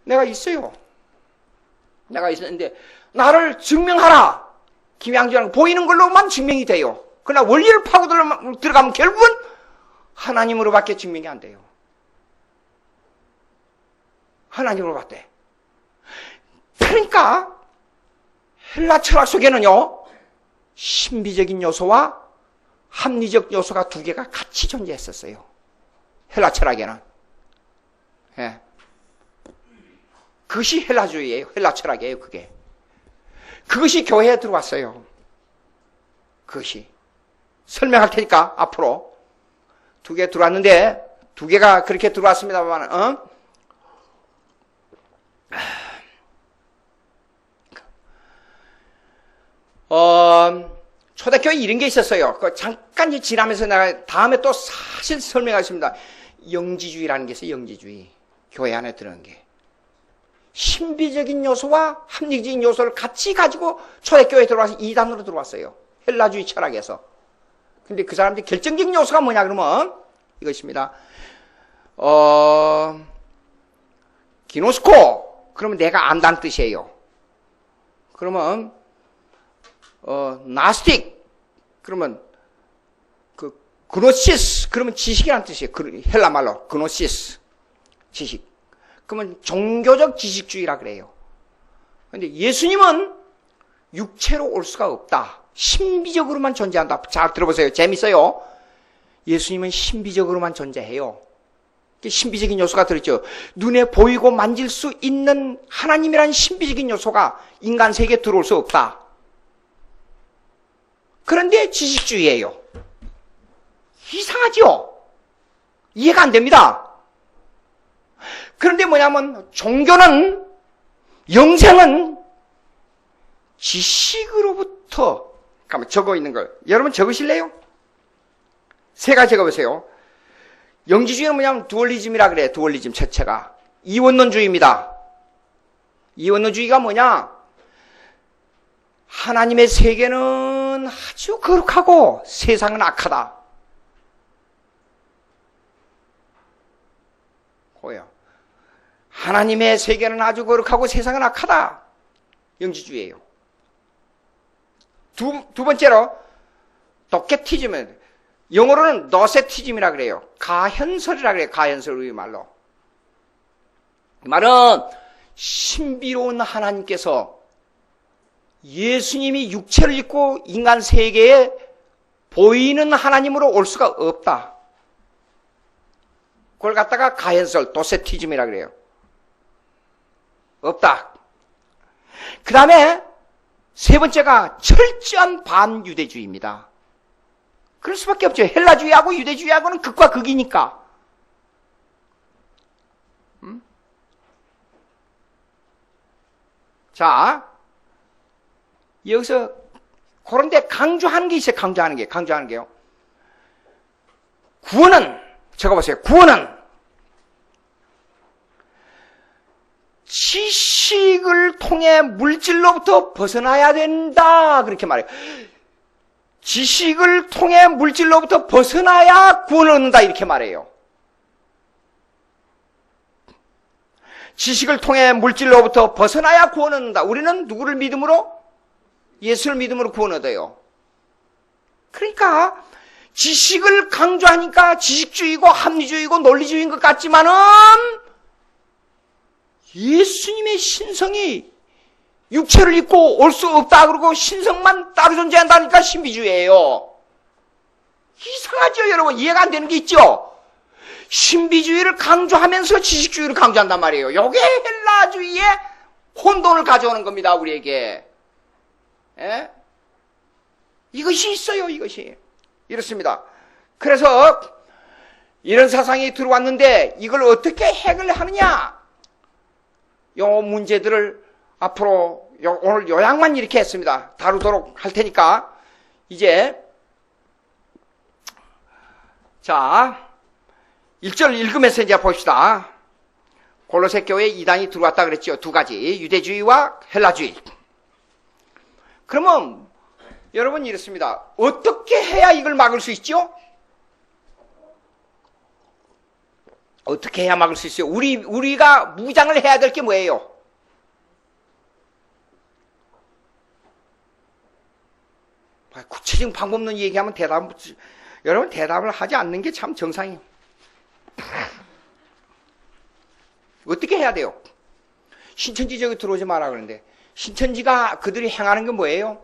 내가 있어요. 내가 있었는데 나를 증명하라. 김양주랑 보이는 걸로만 증명이 돼요. 그러나 원리를 파고 들어가면 결국은 하나님으로밖에 증명이 안 돼요. 하나님으로밖에. 그러니까 헬라 철학 속에는요, 신비적인 요소와 합리적 요소가 두 개가 같이 존재했었어요. 헬라 철학에는. 예. 그것이 헬라주의예요. 헬라 철학이에요. 그것이 교회에 들어왔어요. 그것이. 설명할 테니까 앞으로 두 개 들어왔는데 두 개가 그렇게 들어왔습니다만, 초대교회 이런 게 있었어요. 잠깐 지나면서 내가 다음에 또 사실 설명하겠습니다. 영지주의라는 게 있어요. 영지주의. 교회 안에 들어간 게. 신비적인 요소와 합리적인 요소를 같이 가지고 초대교회에 들어와서 이단으로 들어왔어요. 헬라주의 철학에서. 근데 그 사람들이 결정적인 요소가 뭐냐 그러면 이것입니다. 기노스코. 그러면 내가 안다는 뜻이에요. 그러면 나스틱. 그러면 그노시스. 그러면 지식이라는 뜻이에요. 헬라 말로 그노시스. 지식. 그러면 종교적 지식주의라 그래요. 그런데 예수님은 육체로 올 수가 없다. 신비적으로만 존재한다. 잘 들어보세요. 재밌어요. 예수님은 신비적으로만 존재해요. 신비적인 요소가 들었죠. 눈에 보이고 만질 수 있는 하나님이라는 신비적인 요소가 인간 세계에 들어올 수 없다. 그런데 지식주의예요. 이상하죠? 이해가 안 됩니다. 그런데 뭐냐면 종교는, 영생은 지식으로부터, 잠깐만 적어 있는 걸 여러분 적으실래요? 세 가지 적어보세요. 영지주의는 뭐냐면 두얼리즘이라 그래. 두얼리즘 자체가 이원론주의입니다. 이원론주의가 뭐냐? 하나님의 세계는 아주 거룩하고 세상은 악하다. 뭐예요? 하나님의 세계는 아주 거룩하고 세상은 악하다. 영지주의예요. 두 번째로 도케티즘은 영어로는 노세티즘이라 그래요. 가현설이라 그래요. 가현설 우리 말로. 이 말은 신비로운 하나님께서 예수님이 육체를 입고 인간 세계에 보이는 하나님으로 올 수가 없다. 그걸 갖다가 가현설, 도세티즘이라 그래요. 없다. 그 다음에 세 번째가 철저한 반유대주의입니다. 그럴 수밖에 없죠. 헬라주의하고 유대주의하고는 극과 극이니까. 자, 여기서 그런데 강조하는 게 있어요. 강조하는 게요. 구원은, 적어보세요. 구원은 지식을 통해 물질로부터 벗어나야 된다. 그렇게 말해요. 지식을 통해 물질로부터 벗어나야 구원을 얻는다. 이렇게 말해요. 지식을 통해 물질로부터 벗어나야 구원을 얻는다. 우리는 누구를 믿음으로? 예수를 믿음으로 구원 얻어요. 그러니까 지식을 강조하니까 지식주의고 합리주의고 논리주의인 것 같지만은 예수님의 신성이 육체를 입고 올 수 없다 그러고 신성만 따로 존재한다니까 신비주의예요. 이상하죠, 여러분? 이해가 안 되는 게 있죠? 신비주의를 강조하면서 지식주의를 강조한단 말이에요. 이게 헬라주의의 혼돈을 가져오는 겁니다, 우리에게. 예? 이것이 있어요, 이것이. 이렇습니다. 그래서 이런 사상이 들어왔는데 이걸 어떻게 해결을 하느냐? 요 문제들을 앞으로 오늘 요약만 이렇게 했습니다. 다루도록 할 테니까 이제 자 1절 읽으면서 이제 봅시다. 골로새 교회에 이단이 들어왔다 그랬죠. 두 가지, 유대주의와 헬라주의. 그러면 여러분 이렇습니다. 어떻게 해야 이걸 막을 수 있죠? 어떻게 해야 막을 수 있어요? 우리가 무장을 해야 될 게 뭐예요? 구체적인 방법론 얘기하면 여러분 대답을 하지 않는 게 참 정상이에요. 어떻게 해야 돼요? 신천지 저기 들어오지 마라 그러는데 신천지가 그들이 행하는 게 뭐예요?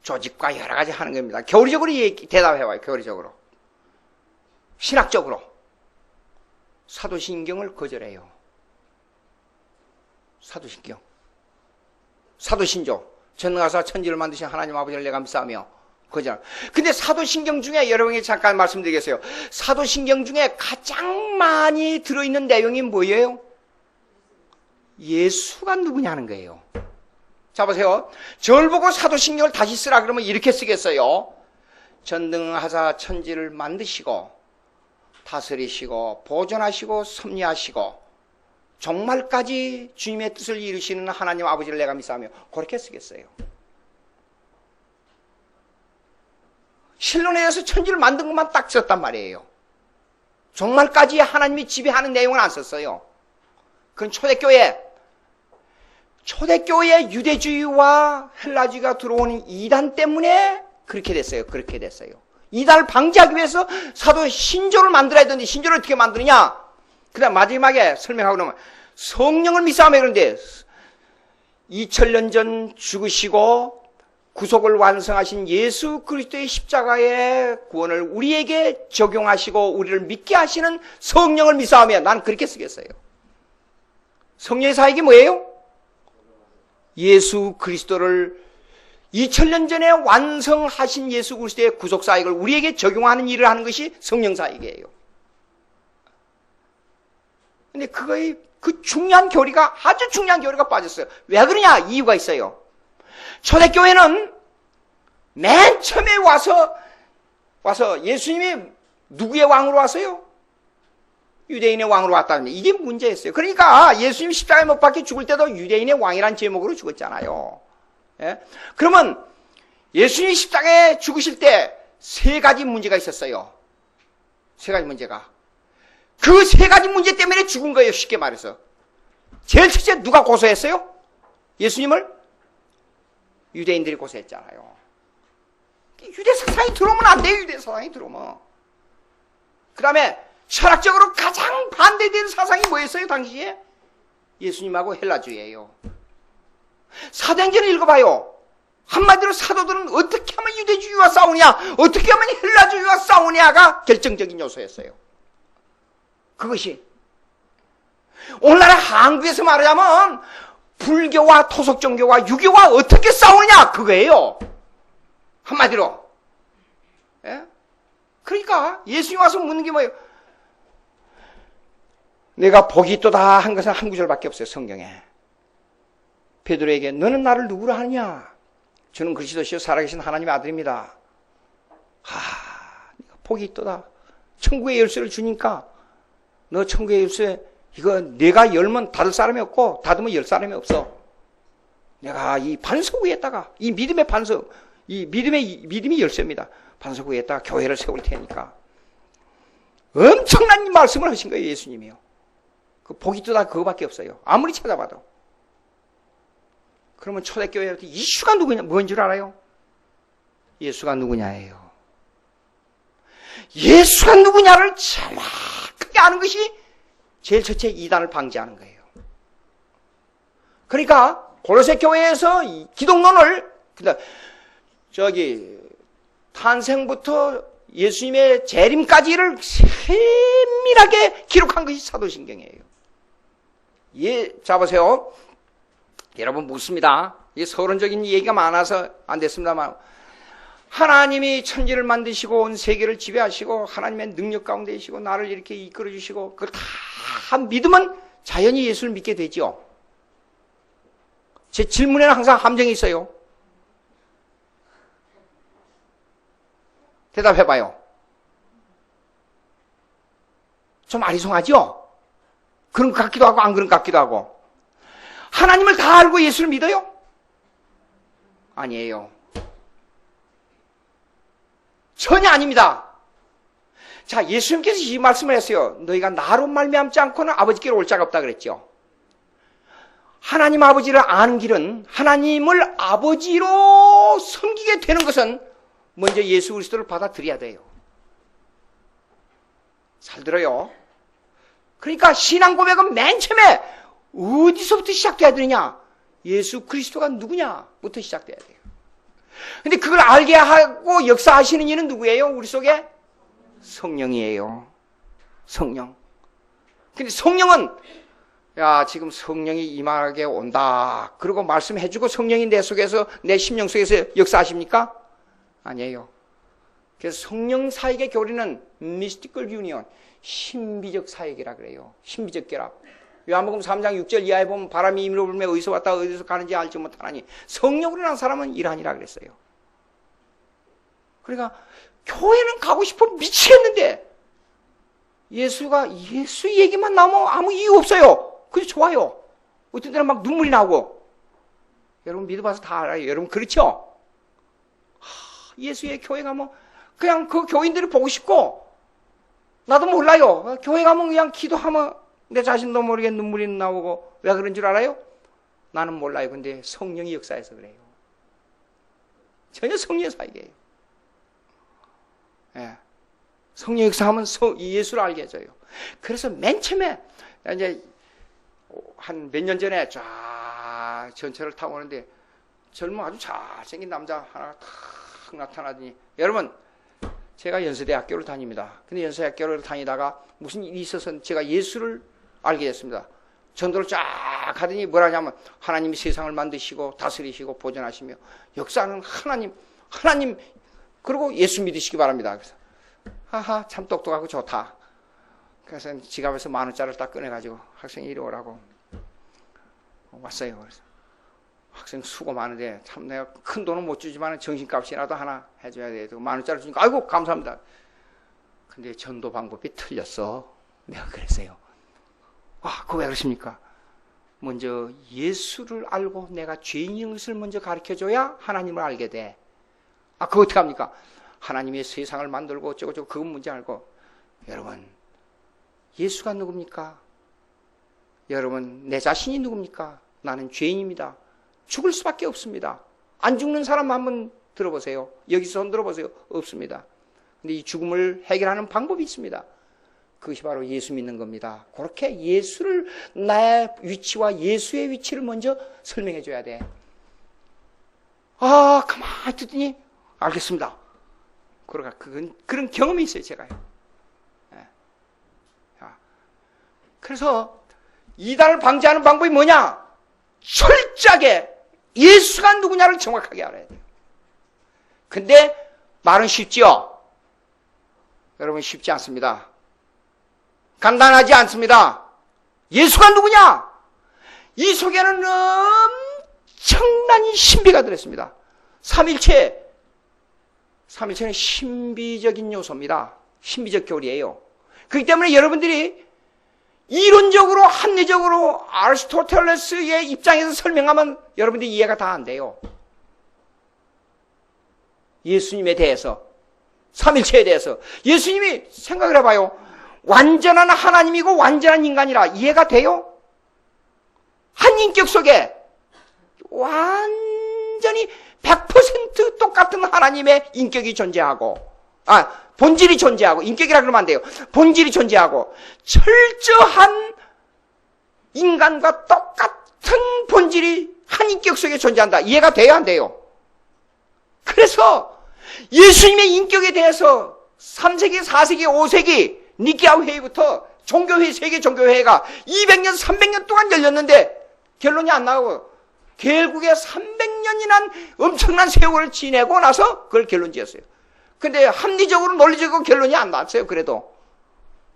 조직과 여러 가지 하는 겁니다. 교리적으로 대답해봐요. 교리적으로. 신학적으로. 사도신경을 거절해요. 사도신경. 사도신조. 전능하사 천지를 만드신 하나님 아버지를 내가 믿사오며 거절. 근데 사도신경 중에 여러분에게 잠깐 말씀드리겠어요. 사도신경 중에 가장 많이 들어있는 내용이 뭐예요? 예수가 누구냐는 거예요. 자 보세요. 저를 보고 사도신경을 다시 쓰라 그러면 이렇게 쓰겠어요. 전능하사 천지를 만드시고 다스리시고 보존하시고 섭리하시고 종말까지 주님의 뜻을 이루시는 하나님 아버지를 내가 믿사오며 그렇게 쓰겠어요. 신론에서 천지를 만든 것만 딱 썼단 말이에요. 종말까지 하나님이 지배하는 내용은 안 썼어요. 그건 초대교회 유대주의와 헬라주의가 들어오는 이단 때문에 그렇게 됐어요. 그렇게 됐어요. 이단을 방지하기 위해서 사도 신조를 만들어야 되는데 신조를 어떻게 만드느냐? 그 다음 마지막에 설명하고 나면 성령을 믿사오며 그런데 2000년 전 죽으시고 구속을 완성하신 예수 그리스도의 십자가의 구원을 우리에게 적용하시고 우리를 믿게 하시는 성령을 믿사오며 난 그렇게 쓰겠어요. 성령의 사역이 뭐예요? 예수 그리스도를 2000년 전에 완성하신 예수 그리스도의 구속 사역을 우리에게 적용하는 일을 하는 것이 성령 사역이에요. 근데 그 중요한 교리가, 아주 중요한 교리가 빠졌어요. 왜 그러냐? 이유가 있어요. 초대교회는 맨 처음에 와서 예수님이 누구의 왕으로 왔어요? 유대인의 왕으로 왔다는데 이게 문제였어요. 그러니까 예수님이 십자가에 못 박혀 죽을 때도 유대인의 왕이란 제목으로 죽었잖아요. 예? 그러면 예수님이 십자가에 죽으실 때 세 가지 문제가 있었어요. 세 가지 문제가. 그 세 가지 문제 때문에 죽은 거예요. 쉽게 말해서. 제일 첫째 누가 고소했어요? 예수님을? 유대인들이 고소했잖아요. 유대 사상이 들어오면 안 돼요. 유대 사상이 들어오면. 그 다음에 철학적으로 가장 반대되는 사상이 뭐였어요? 당시에? 예수님하고 헬라주의예요. 사도행전을 읽어봐요. 한마디로 사도들은 어떻게 하면 유대주의와 싸우냐, 어떻게 하면 헬라주의와 싸우냐가 결정적인 요소였어요. 그것이 오늘날의 한국에서 말하자면 불교와 토속종교와 유교와 어떻게 싸우느냐 그거예요. 한마디로. 예? 그러니까 예수님 와서 묻는 게 뭐예요? 내가 복이 있도다 한 것은 한 구절밖에 없어요. 성경에. 베드로에게 너는 나를 누구로 하느냐? 저는 그리스도시요 살아계신 하나님의 아들입니다. 내가 복이 있도다. 천국의 열쇠를 주니까 너 천국의 열쇠 이거 내가 열면 닫을 사람이 없고 닫으면 열 사람이 없어. 내가 이 반석 위에다가 이 믿음의 반석, 이 믿음이 열쇠입니다. 반석 위에다가 교회를 세울 테니까. 엄청난 말씀을 하신 거예요. 예수님이요. 그 복이 있도다 그거밖에 없어요. 아무리 찾아봐도. 그러면 초대교회 이슈가 누구냐? 뭔 줄 알아요? 예수가 누구냐예요. 예수가 누구냐를 정확하게 아는 것이 제일 첫째 이단을 방지하는 거예요. 그러니까 골로새 교회에서 이 기독론을 탄생부터 예수님의 재림까지를 세밀하게 기록한 것이 사도신경이에요. 자 보세요. 여러분 묻습니다. 이 서론적인 얘기가 많아서 안 됐습니다만 하나님이 천지를 만드시고 온 세계를 지배하시고 하나님의 능력 가운데 계시고 나를 이렇게 이끌어 주시고 그걸 다 믿으면 자연히 예수를 믿게 되죠. 제 질문에는 항상 함정이 있어요. 대답해봐요. 좀 아리송하죠? 그런 것 같기도 하고 안 그런 것 같기도 하고. 하나님을 다 알고 예수를 믿어요? 아니에요. 전혀 아닙니다. 자, 예수님께서 이 말씀을 했어요. 너희가 나로 말미암지 않고는 아버지께로 올 자가 없다 그랬죠. 하나님 아버지를 아는 길은 하나님을 아버지로 섬기게 되는 것은 먼저 예수 그리스도를 받아들여야 돼요. 잘 들어요. 그러니까 신앙 고백은 맨 처음에 어디서부터 시작돼야 되느냐? 예수 그리스도가 누구냐부터 시작돼야 돼요. 근데 그걸 알게 하고 역사하시는 이는 누구예요? 우리 속에? 성령이에요. 성령. 근데 성령은 야, 지금 성령이 임하게 온다. 그러고 말씀해주고 성령이 내 속에서, 내 심령 속에서 역사하십니까? 아니에요. 그래서 성령 사역의 교리는 mystical union, 신비적 사역이라 그래요. 신비적 결합. 요한복음 3장 6절 이하에 보면 바람이 임으로 불며 어디서 왔다 어디서 가는지 알지 못하나니 성령으로 난 사람은 이러하니라 그랬어요. 그러니까 교회는 가고 싶어 미치겠는데 예수 얘기만 나오면 아무 이유 없어요. 그게 좋아요. 어떤 때는 막 눈물이 나오고. 여러분 믿어봐서 다 알아요. 여러분 그렇죠? 예수의 교회 가면 그냥 그 교인들을 보고 싶고 나도 몰라요. 교회 가면 그냥 기도하면 내 자신도 모르게 눈물이 나오고 왜 그런 줄 알아요? 나는 몰라요. 근데 성령이 역사해서 그래요. 전혀 성령의 사역이에요. 예. 성령 역사하면 예수를 알게 해줘요. 그래서 맨 처음에 이제 한 몇 년 전에 쫙 전철을 타고 오는데 젊은 아주 잘생긴 남자 하나 탁 나타나더니 여러분 제가 연세대학교를 다닙니다. 근데 연세대학교를 다니다가 무슨 일이 있어서 제가 예수를 알게 됐습니다. 전도를 쫙 하더니 뭐라냐면 하나님이 세상을 만드시고 다스리시고 보존하시며 역사하는 하나님 그리고 예수 믿으시기 바랍니다. 그래서 하하 참 똑똑하고 좋다. 그래서 지갑에서 10,000원짜리를 딱 꺼내가지고 학생이 이리 오라고 왔어요. 그래서 학생 수고 많은데 참 내가 큰 돈은 못 주지만 정신값이라도 하나 해줘야 돼. 10,000원짜리 주니까 아이고 감사합니다. 근데 전도 방법이 틀렸어. 내가 그랬어요. 그거 왜 그러십니까? 먼저 예수를 알고 내가 죄인인 것을 먼저 가르쳐줘야 하나님을 알게 돼. 그거 어떻게 합니까? 하나님이 세상을 만들고 어쩌고저쩌고 그건 문제 알고. 여러분 예수가 누굽니까? 여러분 내 자신이 누굽니까? 나는 죄인입니다. 죽을 수밖에 없습니다. 안 죽는 사람 한번 들어보세요. 여기서 손 들어보세요. 없습니다. 근데 이 죽음을 해결하는 방법이 있습니다. 그것이 바로 예수 믿는 겁니다. 그렇게 예수를 나의 위치와 예수의 위치를 먼저 설명해 줘야 돼. 가만히 듣더니 알겠습니다. 그런 경험이 있어요. 제가요. 그래서 이단을 방지하는 방법이 뭐냐? 철저하게 예수가 누구냐를 정확하게 알아야 돼요. 근데 말은 쉽지요? 여러분 쉽지 않습니다. 간단하지 않습니다. 예수가 누구냐? 이 속에는 엄청난 신비가 들었습니다. 삼일체는 신비적인 요소입니다. 신비적 교리예요. 그렇기 때문에 여러분들이 이론적으로 합리적으로 아리스토텔레스의 입장에서 설명하면 여러분들이 이해가 다 안 돼요. 예수님에 대해서, 삼일체에 대해서 예수님이 생각을 해봐요. 완전한 하나님이고 완전한 인간이라 이해가 돼요? 한 인격 속에 완전히 100% 똑같은 하나님의 인격이 존재하고 본질이 존재하고 인격이라 그러면 안 돼요. 본질이 존재하고 철저한 인간과 똑같은 본질이 한 인격 속에 존재한다. 이해가 돼요? 안 돼요? 그래서 예수님의 인격에 대해서 3세기, 4세기, 5세기 니케아 회의부터 종교회의, 세계 종교회의가 200년, 300년 동안 열렸는데 결론이 안 나오고 결국에 300년 400년이나 엄청난 세월을 지내고 나서 그걸 결론 지었어요. 근데 합리적으로 논리적으로 결론이 안 나왔어요. 그래도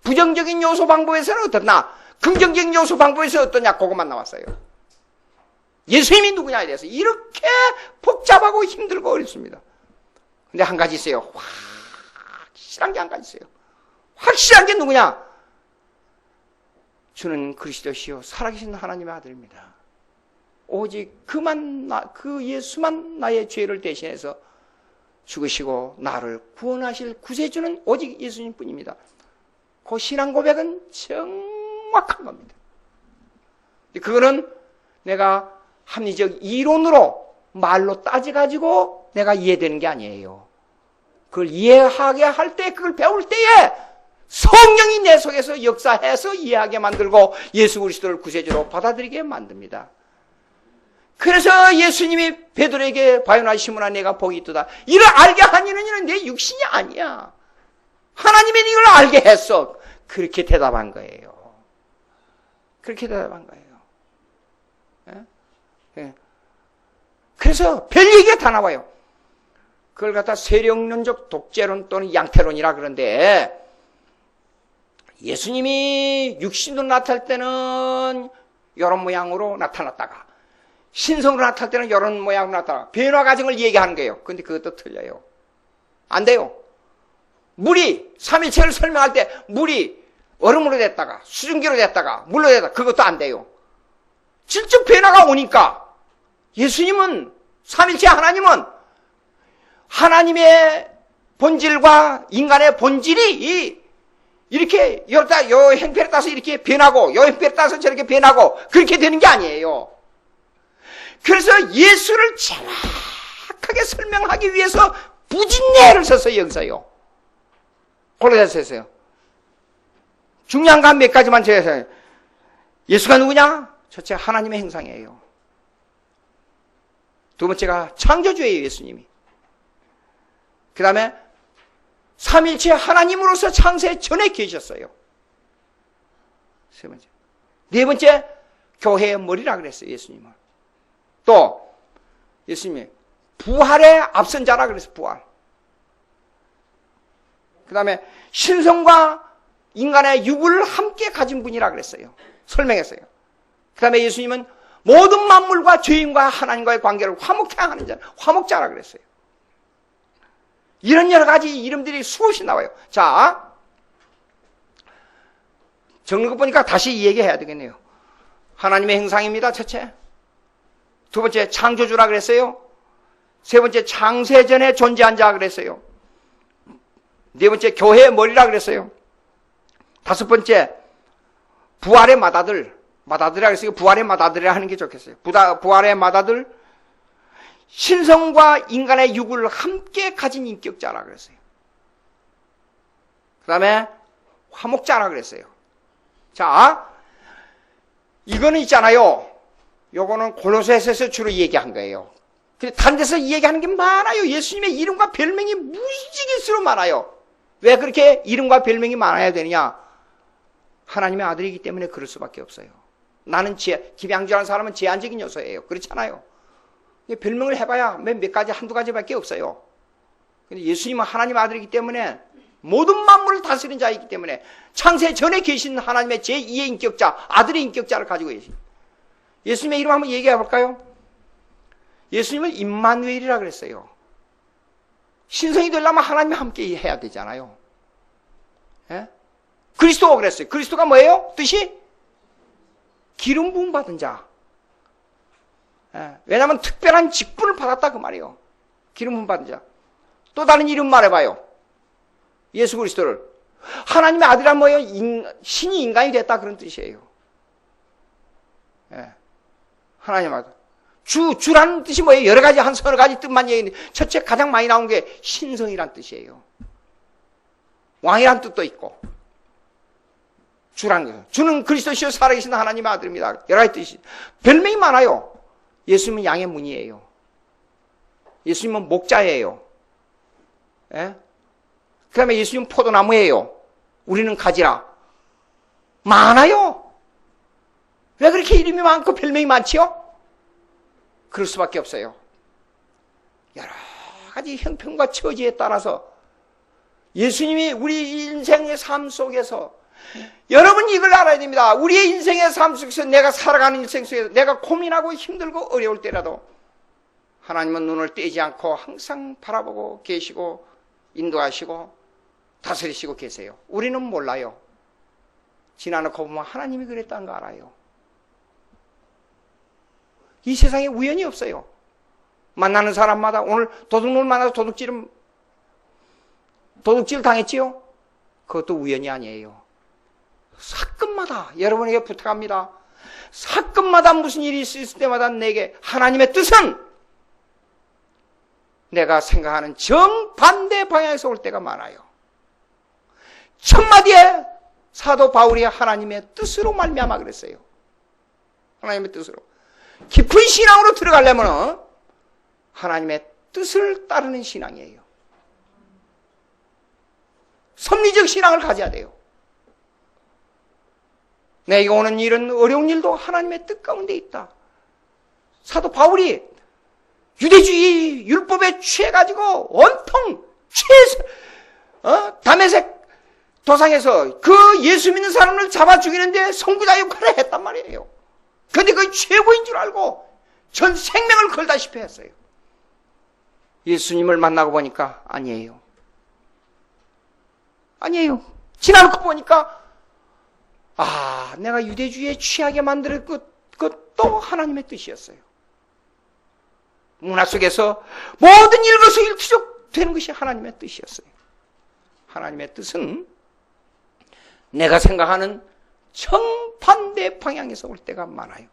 부정적인 요소 방법에서는 어떻나, 긍정적인 요소 방법에서 어떠냐, 그것만 나왔어요. 예수님이 누구냐에 대해서 이렇게 복잡하고 힘들고 어렵습니다. 근데 한 가지 있어요. 확실한 게 한 가지 있어요. 확실한 게 누구냐? 주는 그리스도시요 살아계신 하나님의 아들입니다. 오직 그 예수만 나의 죄를 대신해서 죽으시고 나를 구원하실 구세주는 오직 예수님뿐입니다. 그 신앙 고백은 정확한 겁니다. 그거는 내가 합리적 이론으로 말로 따져가지고 내가 이해되는 게 아니에요. 그걸 이해하게 할 때, 그걸 배울 때에 성령이 내 속에서 역사해서 이해하게 만들고 예수 그리스도를 구세주로 받아들이게 만듭니다. 그래서 예수님이 베드로에게 바요나 시몬아 내가 복이 있도다. 이를 알게 하니는 이는 내 육신이 아니야. 하나님이 이걸 알게 했어. 그렇게 대답한 거예요. 그렇게 대답한 거예요. 예? 그래서 별 얘기가 다 나와요. 그걸 갖다 세력론적 독재론 또는 양태론이라 그러는데, 예수님이 육신으로 나타날 때는 이런 모양으로 나타났다가 신성으로 나타날 때는 이런 모양으로 나타나 변화 과정을 얘기하는 거예요. 근데 그것도 틀려요. 안 돼요. 물이 삼위체를 설명할 때 물이 얼음으로 됐다가 수증기로 됐다가 물로 됐다가 그것도 안 돼요. 질적 변화가 오니까 예수님은 삼위체 하나님은 하나님의 본질과 인간의 본질이 이렇게 요 행편에 따라서 이렇게 변하고 요 행편에 따라서 저렇게 변하고 그렇게 되는 게 아니에요. 그래서 예수를 정확하게 설명하기 위해서 부진내를 써서 여기서요. 골로새서요. 중요한 거 몇 가지만 제가 예수가 누구냐? 첫째 하나님의 형상이에요. 두 번째가 창조주예요. 예수님이. 그 다음에 삼일체 하나님으로서 창세 전에 계셨어요. 세 번째. 네 번째, 교회의 머리라 그랬어요, 예수님은. 또, 예수님이 부활의 앞선 자라 그랬어요, 부활. 그 다음에 신성과 인간의 육을 함께 가진 분이라 그랬어요. 설명했어요. 그 다음에 예수님은 모든 만물과 죄인과 하나님과의 관계를 화목케 하는 자, 화목자라 그랬어요. 이런 여러 가지 이름들이 수없이 나와요. 자, 적는 것 보니까 다시 얘기해야 되겠네요. 하나님의 형상입니다, 첫째. 두 번째, 창조주라 그랬어요. 세 번째, 창세전에 존재한 자 그랬어요. 네 번째, 교회의 머리라 그랬어요. 다섯 번째, 부활의 맏아들이라 그랬어요. 부활의 맏아들이라 하는 게 좋겠어요. 부활의 맏아들, 신성과 인간의 육을 함께 가진 인격자라 그랬어요. 그 다음에 화목자라 그랬어요. 자, 이거는 있잖아요. 요거는 골로새서에서 주로 얘기한 거예요. 근데 다른 데서 얘기하는 게 많아요. 예수님의 이름과 별명이 무지개수로 많아요. 왜 그렇게 이름과 별명이 많아야 되느냐? 하나님의 아들이기 때문에 그럴 수밖에 없어요. 나는 김양주라는 사람은 제한적인 요소예요. 그렇잖아요. 별명을 해봐야 몇 가지, 한두 가지밖에 없어요. 근데 예수님은 하나님 아들이기 때문에 모든 만물을 다스리는 자이기 때문에 창세 전에 계신 하나님의 제2의 인격자, 아들의 인격자를 가지고 계십니다. 예수님의 이름 한번 얘기해 볼까요? 예수님을 임마누엘이라 그랬어요. 신성이 되려면 하나님이 함께 해야 되잖아요. 예? 그리스도 그랬어요. 그리스도가 뭐예요? 뜻이? 기름 부음 받은 자. 예. 왜냐하면 특별한 직분을 받았다 그 말이에요. 기름 부음 받은 자. 또 다른 이름 말해봐요. 예수 그리스도를. 하나님의 아들이란 뭐예요? 신이 인간이 됐다 그런 뜻이에요. 예. 하나님 아들. 주라는 뜻이 뭐예요? 여러 가지, 한 서너 가지 뜻만 얘기했는데, 첫째 가장 많이 나온 게 신성이란 뜻이에요. 왕이란 뜻도 있고, 주라는 거예요. 주는 그리스도시요 살아계신 하나님의 아들입니다. 여러 가지 뜻이. 별명이 많아요. 예수님은 양의 문이에요. 예수님은 목자예요. 예? 그 다음에 예수님은 포도나무예요. 우리는 가지라. 많아요. 왜 그렇게 이름이 많고 별명이 많지요? 그럴 수밖에 없어요. 여러 가지 형편과 처지에 따라서 예수님이 우리 인생의 삶 속에서, 여러분 이걸 알아야 됩니다. 우리의 인생의 삶 속에서, 내가 살아가는 인생 속에서 내가 고민하고 힘들고 어려울 때라도 하나님은 눈을 떼지 않고 항상 바라보고 계시고 인도하시고 다스리시고 계세요. 우리는 몰라요. 지나놓고 보면 하나님이 그랬다는 거 알아요. 이 세상에 우연이 없어요. 만나는 사람마다, 오늘 도둑놈을 만나서 도둑질 당했지요? 그것도 우연이 아니에요. 사건마다, 여러분에게 부탁합니다. 사건마다 무슨 일이 있을 때마다 내게 하나님의 뜻은 내가 생각하는 정반대 방향에서 올 때가 많아요. 첫마디에 사도 바울이 하나님의 뜻으로 말미암아 그랬어요. 하나님의 뜻으로. 깊은 신앙으로 들어가려면 하나님의 뜻을 따르는 신앙이에요. 섭리적 신앙을 가져야 돼요. 내가 오는 일은, 어려운 일도 하나님의 뜻 가운데 있다. 사도 바울이 유대주의 율법에 취해가지고 온통 다메섹 도상에서 그 예수 믿는 사람을 잡아 죽이는데 선구자 역할을 했단 말이에요. 그런데 그게 최고인 줄 알고 전 생명을 걸다시피 했어요. 예수님을 만나고 보니까 아니에요. 아니에요. 지나놓고 보니까 내가 유대주의에 취하게 만들 그것도 하나님의 뜻이었어요. 문화 속에서 모든 일거수일투족 되는 것이 하나님의 뜻이었어요. 하나님의 뜻은 내가 생각하는 정반대 방향에서 올 때가 많아요.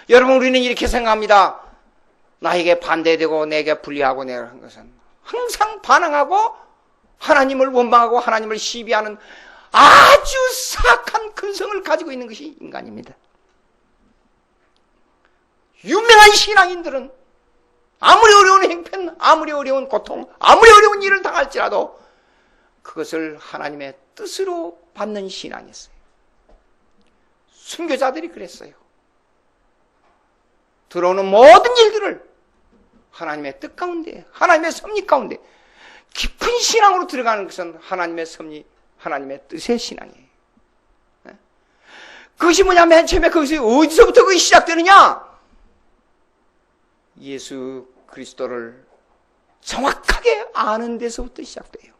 여러분, 우리는 이렇게 생각합니다. 나에게 반대되고 내게 불리하고 내가 한 것은 항상 반항하고 하나님을 원망하고 하나님을 시비하는 아주 사악한 근성을 가지고 있는 것이 인간입니다. 유명한 신앙인들은 아무리 어려운 행편, 아무리 어려운 고통, 아무리 어려운 일을 당할지라도 그것을 하나님의 뜻으로 받는 신앙이었어요. 순교자들이 그랬어요. 들어오는 모든 일들을 하나님의 뜻 가운데, 하나님의 섭리 가운데 깊은 신앙으로 들어가는 것은 하나님의 섭리, 하나님의 뜻의 신앙이에요. 그것이 뭐냐면 맨 처음에 거기서 어디서부터 그게 시작되느냐? 예수 그리스도를 정확하게 아는 데서부터 시작돼요.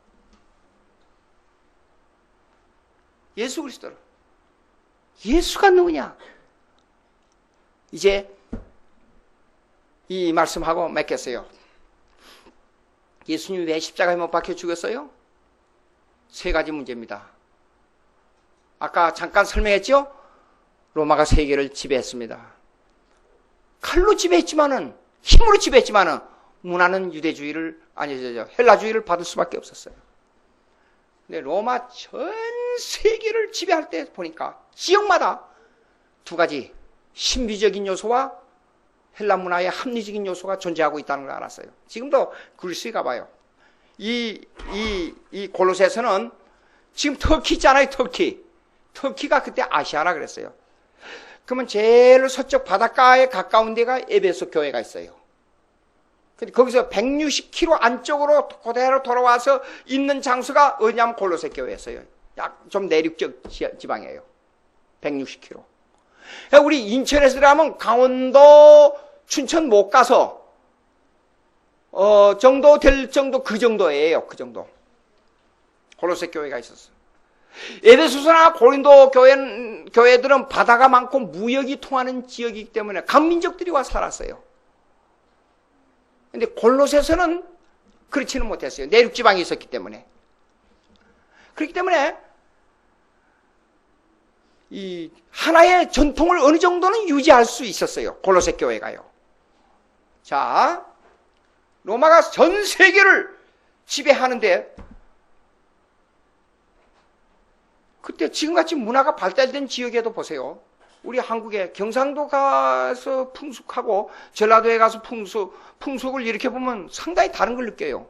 예수 그리스도를. 예수가 누구냐? 이제 이 말씀하고 맺겠어요. 예수님이 왜 십자가에 못 박혀 죽었어요? 세 가지 문제입니다. 아까 잠깐 설명했죠? 로마가 세계를 지배했습니다. 칼로 지배했지만은, 힘으로 지배했지만은 문화는 유대주의를, 헬라주의를 받을 수밖에 없었어요. 근데 로마 전 세계를 지배할 때 보니까 지역마다 두 가지 신비적인 요소와 헬라 문화의 합리적인 요소가 존재하고 있다는 걸 알았어요. 지금도 그리스에 가봐요. 이 골로새서는 지금 터키 있잖아요, 터키. 터키가 그때 아시아라 그랬어요. 그러면 제일 서쪽 바닷가에 가까운 데가 에베소 교회가 있어요. 근데 거기서 160km 안쪽으로 그대로 돌아와서 있는 장소가 어디냐면 골로새 교회였어요. 약 좀 내륙적 지방이에요. 160km. 우리 인천에서 들어가면 강원도, 춘천 못 가서 정도 될 정도, 그 정도예요. 그 정도. 골로새 교회가 있었어요. 에베소서나 고린도 교회들은 바다가 많고 무역이 통하는 지역이기 때문에 강민족들이 와서 살았어요. 근데 골로새서는 그렇지는 못했어요. 내륙 지방이 있었기 때문에. 그렇기 때문에 이 하나의 전통을 어느 정도는 유지할 수 있었어요. 골로새 교회가요. 자, 로마가 전 세계를 지배하는데 그때 지금같이 문화가 발달된 지역에도 보세요. 우리 한국에 경상도 가서 풍속하고 전라도에 가서 풍속을 이렇게 보면 상당히 다른 걸 느껴요.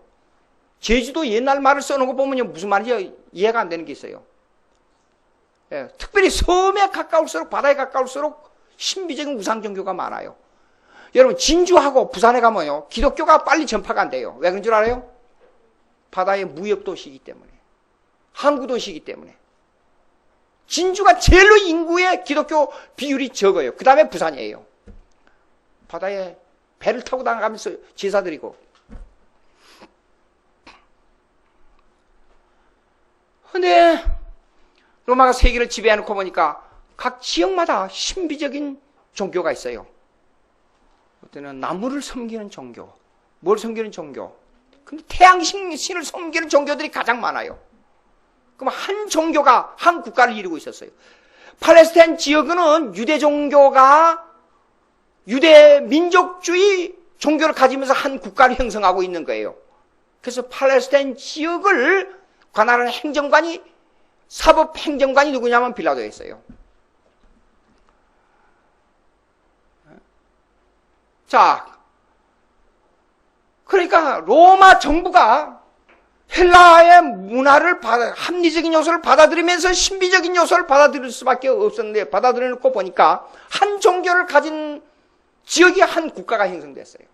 제주도 옛날 말을 써놓은 거 보면 무슨 말인지 이해가 안 되는 게 있어요. 예, 특별히 섬에 가까울수록, 바다에 가까울수록 신비적인 우상 종교가 많아요. 여러분 진주하고 부산에 가면요 기독교가 빨리 전파가 안 돼요. 왜 그런 줄 알아요? 바다의 무역 도시이기 때문에, 항구 도시이기 때문에. 진주가 제일로 인구의 기독교 비율이 적어요. 그 다음에 부산이에요. 바다에 배를 타고 나가면서 제사 드리고. 근데 로마가 세계를 지배해놓고 보니까 각 지역마다 신비적인 종교가 있어요. 어때는 나무를 섬기는 종교, 뭘 섬기는 종교. 근데 태양신을 섬기는 종교들이 가장 많아요. 그럼 한 종교가 한 국가를 이루고 있었어요. 팔레스타인 지역은 유대 종교가 유대 민족주의 종교를 가지면서 한 국가를 형성하고 있는 거예요. 그래서 팔레스타인 지역을 관할하는 행정관이, 사법 행정관이 누구냐면 빌라도였어요. 자, 그러니까 로마 정부가 헬라의 문화를 합리적인 요소를 받아들이면서 신비적인 요소를 받아들일 수밖에 없었는데, 받아들여놓고 보니까 한 종교를 가진 지역이 한 국가가 형성됐어요.